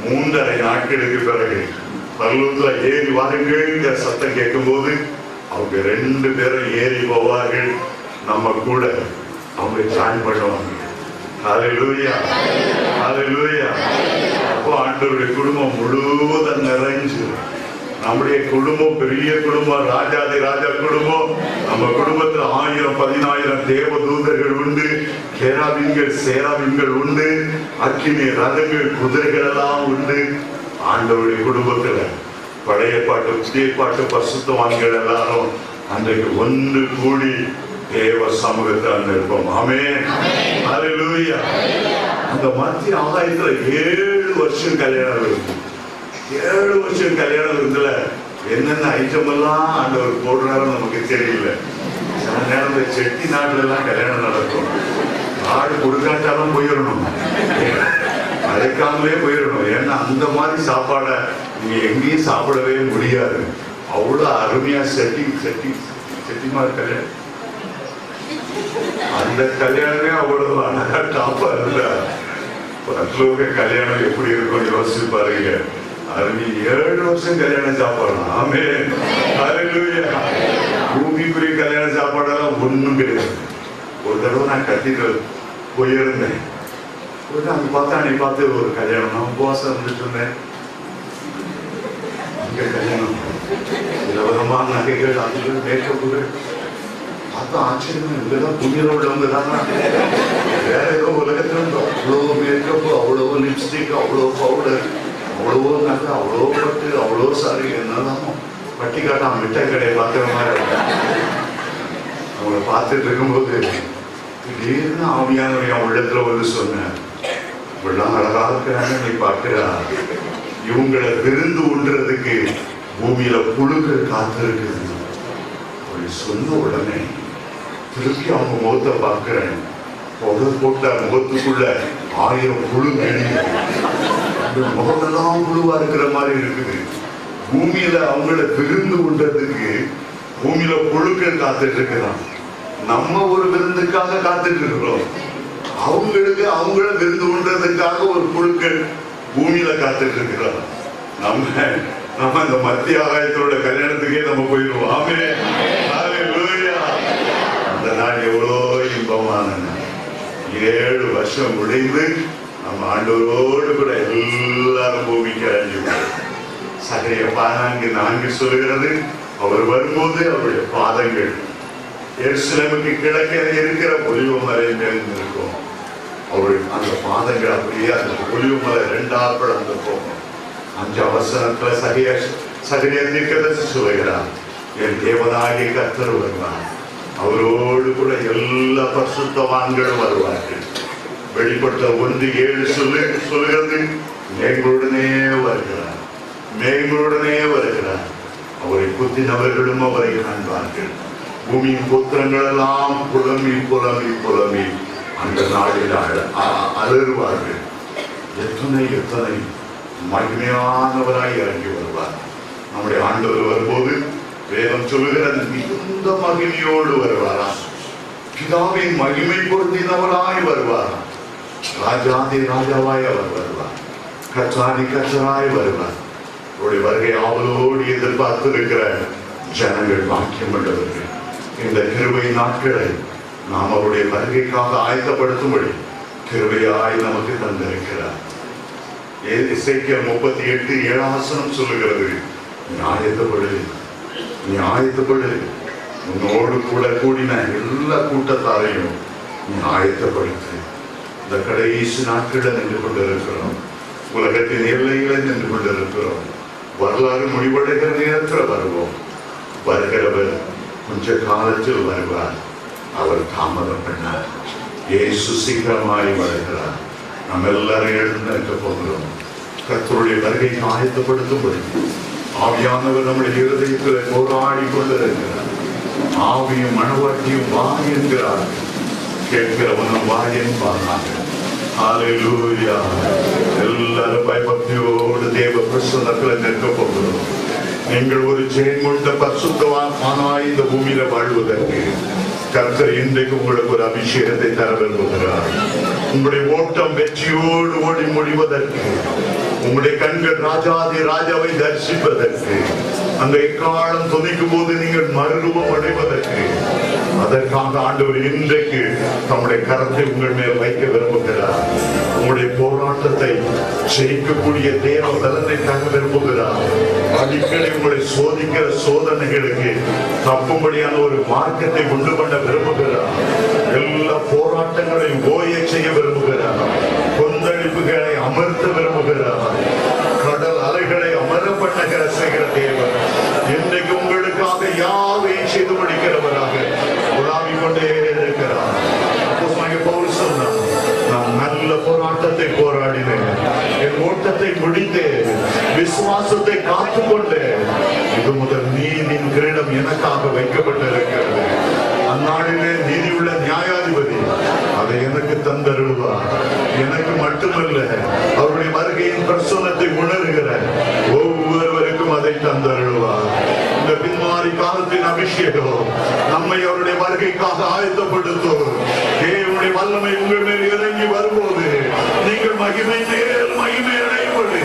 3.5 நாட்களுக்கு பிறகு பரலோகத்துல ஏறி வாருங்கள் சத்தம் கேட்கும் போது அவங்க 2 பேரும் ஏறி போவார்கள். நம்ம கூட அவங்க ஜாயின் பண்ணுவாங்க. ஹல்லேலூயா, ஹல்லேலூயா. அப்போ ஆண்டவருடைய குடும்பம் முழுவதும் நிறைஞ்சு, நம்முடைய குடும்பம் பெரிய குடும்பம், ராஜாதி ராஜா குடும்பம். நம்ம குடும்பத்தில் 1000-10,000 தேவ தூதர்கள் உண்டு, கேராபீன்கள் சேராபீன்கள் உண்டு, அக்கினி ரதங்கள் குதிரைகள் எல்லாம் உண்டு. ஆண்டவருடைய குடும்பத்துல பழைய பாட்டு புதிய பாட்டு பரிசுத்தவான்கள் எல்லாரும் அன்றைக்கு ஒன்று கூடி தேவ சமூகத்தில் இருப்போம். ஆமென், ஹல்லேலூயா. அந்த மத்திய ஆகாயத்துல 7 வருஷம் கல்யாணம் இருக்கு. 7 வருஷம் கல்யாணம் இருந்ததுல என்னென்ன ஐட்டம் எல்லாம் ஆண்டவர் போடுறாரு நமக்கு தெரியல. சில நேரத்தில் செட்டி நாட்டுல எல்லாம் கல்யாணம் நடக்கும். ஆடு கொடுக்காட்டாலும் போயிடணும், அழைக்காமலே போயிடணும். ஏன்னா அந்த மாதிரி சாப்பாடை நீங்க எங்கேயும் சாப்பிடவே முடியாது. அவ்வளவு அருமையா செட்டிமார் கல்யாணம், அந்த கல்யாணமே அவ்வளவு அழகா டாப்பா இல்ல. பரலோக கல்யாணம் எப்படி இருக்கும் யோசிச்சு பாருங்க. அருமை 7 வருஷம் கல்யாணம் சாப்பிடலாம். ஆமென், ஹல்லேலூயா. பூமிக்குரிய கல்யாண சாப்பாடெல்லாம் ஒண்ணும் கிடையாது. ஒரு தடவை நான் கத்தீட்ரல் போயிருந்தேன். அங்க பார்த்தா நீ பார்த்து ஒரு கல்யாணம், நான் உபவாசம் இருந்துட்டு இருந்தேன். அங்க கல்யாணம், இலவசமான நகைகள், அதுகள், மேக்கப்புகள். பார்த்தா ஆச்சரியம், இங்கதான் புண்ணியம் உள்ளவங்க தானா? வேற ஏதோ உலகத்துல இருந்து அவ்வளோ மேக்கப், அவ்வளோ லிப்ஸ்டிக், அவ்வளோ பவுடர், அவ்வளோ நகை, அவ்வளோ பட்டு, அவ்வளோ சாரி. என்னதான் பட்டி காட்டாம மிட்டாய் கடையை பார்க்குற மாதிரி. அவங்களை பார்த்துட்டு இருக்கும்போது திடீர்னு ஆவியானவரை அவன் உள்ளத்துல வந்து சொன்னேன், இப்படிலாம் அழகா இருக்கிறாங்க, நீ பார்க்கிறா, இவங்களை விருந்து உண்றதுக்கு பூமியில புழுக்கள் காத்திருக்குது. அப்படி சொன்ன உடனே திருப்பி அவங்க முகத்தை பார்க்கிறேன். புகை போட்ட முகத்துக்குள்ள 1000 புழு வெளியே, முகமெல்லாம் புழுவா இருக்கிற மாதிரி இருக்குது. பூமியில அவங்கள விருந்து உண்றதுக்கு பூமியில புழுக்கள் காத்துட்டு இருக்கிறான். நம்ம ஒரு விருந்துக்காக காத்துட்டு இருக்கிறோம். அவங்களுக்கு அவங்கள விருந்து உண்றதுக்காக ஒரு புழுக்கள் பூமியில காத்துட்டு இருக்கிறோம். நம்ம இந்த மத்திய ஆகாயத்தோட கல்யாணத்துக்கே நம்ம போயிடுவோம். ஆமென், ஹல்லேலூயா. அந்த நாள் எவ்வளோ இன்பமான 7 வருஷம் முடிந்து நம்ம ஆண்டவரோடு கூட எல்லாரும் பூமிக்கு அடைஞ்சுக்கிறோம். சகரியா 14:4 சொல்லுகிறது, அவர் வரும்போது அவருடைய பாதங்கள் எருசலேமுக்கு கிழக்கே இருக்கிற ஒலிவ மலை மேல் இருக்கும். அவருடைய அந்த பாதங்கள் அப்படியே அந்த ஒலிவ மலை 2ஆ பிளந்து போகும். 5ஆம் வசனத்துல சகரியா தீர்க்கதரிசி சொல்லுகிறார், என் தேவனாகிய கர்த்தர் வருவார், அவரோடு கூட எல்லா பரிசுத்தவான்களும் வருவார்கள். வெளிப்படுத்த 1:7 சொல்லுகிறது, மேகங்களுடனே வருகிறார், மேகங்களுடனே வருகிறார். அவரை குத்தினவர்களும் அவரை காண்பார்கள். பூமியின் புத்திரங்கள் எல்லாம் புலம்பி புலம்பி புலம்பி அந்த நாளில் அலறுவார்கள். எத்தனை எத்தனை மகிமையானவராய் இறங்கி வருவார். நம்முடைய ஆண்டவர் வரும்போது வேதம் சொல்லுகிறது, மிகுந்த மகிமையோடு வருவாரா, பிதாவின் மகிமை பொருந்தினவராய் வருவாரா, ராஜாதி ராஜாவாய் அவர் வருவார், கற்றாதி கற்றராய் வருவார். அவருடைய வருகை ஆவலோடு எதிர்பார்த்து இருக்கிற ஜனங்கள் பாக்கியம் உள்ளவர்கள். இந்த கிருபை நாட்களை நாம் அவருடைய வருகைக்காக ஆயத்தப்படுத்தும்படி கிருபையாய் நமக்கு தந்திருக்கிறார். எசேக்கியேல் 38:7 சொல்லுகிறது, நீ ஆயத்தப்படு, நீ ஆயத்தப்படு, உன்னோடு கூட கூடின எல்லா கூட்டத்தாரையும் நீ ஆயத்தப்படுத்து. இந்த கடைசி நாட்களை நின்று கொண்டிருக்கிறோம். உலகத்தின் எல்லைகளை நின்று கொண்டிருக்கிறோம். வரலாறு முடிவடைகிற நேரத்தில் வருவோம். வருகிறவர் கொஞ்ச காலத்தில் வருவார். அவர் தாமதம் பண்ணார். இயேசு சீக்கிரமாய் வருகிறார். நம்ம எல்லாரும் எழுந்து போகிறோம். கர்த்தருடைய வருகைக்கு ஆயத்தப்படுத்தும்படி ஆவியானவர் நம்முடைய இருதயத்தில் போராடி கொண்டிருக்கிறார். ஆவியும் மனவாட்டியும் வா என்கிறார். கேட்கிறவனும் வா என்பார்கள். ஹல்லேலூயா. எல்லாரும் பயபக்தியோடு தேவ பிரசன்னத்தில் நிற்க போகிறோம். நீங்கள் ஒரு ஜெயம் கொண்ட பரிசுத்தவானாய் இந்த பூமியில வாழ்வதற்கு கர்த்தர் இன்றைக்கு உங்களுக்கு ஒரு அபிஷேகத்தை தர விரும்புகிறார். உங்களுடைய ஓட்டம் வெற்றியோடு ஓடி முடிவதற்கு, உங்களுடைய கண்கள் ராஜாதி ராஜாவை தரிசிப்பதற்கு, அந்த எக்காலம் துணிக்கும் போது நீங்கள் மறுரூபம் அடைவதற்கு, அதற்காக ஆண்டவர் இன்றைக்கு தம்முடைய கரத்தை உங்கள் மேல் வைக்க விரும்புகிறார். உங்களுடைய போராட்டத்தை ஜெயிக்கக்கூடிய தேவ பலனை தர விரும்புகிறார். அடிக்கடி உங்களை சோதிக்கிற சோதனைகளுக்கு தப்பும்படியான ஒரு மார்க்கத்தை உண்டு பண்ண விரும்புகிறார். எல்லா போராட்டங்களையும் ஓய செய்ய விரும்புகிறார். கொந்தளிப்புகளை அமர்த்த விரும்புகிறார். கடல் அலைகளை அமர பண்ணுகிற செய்கிற தேவன் இன்றைக்கு உங்களுக்காக யாவையும் செய்து முடிக்கிறவராக உலாவிக் கொண்டே இருக்கிறார். பவுல் சொன்னார், நான் நல்ல போராட்டத்தை போராடினேன், என் ஓட்டத்தை முடித்தேன், விசுவாசத்தை காத்துக்கொண்டேன். இது முதல் நீதியின் கிரீடம் எனக்காக வைக்கப்பட்டிருக்கிறது. அந்நாளிலே நீதியுள்ள நியாயாதிபதி அதை எனக்கு தந்தருள்வார். எனக்கு மட்டுமல்ல, அவருடைய வருகையின் பிரசன்னத்தை உணர்கிற ஒவ்வொருவருக்கும் அதை தந்தருள்வார். இந்த பின்மாறி காலத்தின் அபிஷேகம் நம்மை அவருடைய வருகைக்காக ஆயத்தப்படுத்தும். தேவனுடைய வல்லமை உங்கள் மேல் இறங்கி வரும்போது நீங்கள் மகிமை மேல் மகிமை அடைவது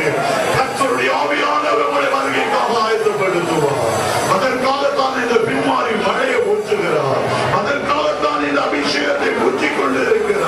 கர்த்தருடைய ஆவியானவர் உங்களை வருகைக்காக ஆயத்தப்படுத்துவார். அதற்காகத்தான் இந்த பின்மாறி மழையை ஊற்றுகிறார். அதற்காகத்தான் இந்த அபிஷேகத்தை ஊற்றிக் கொண்டு இருக்கிறார்.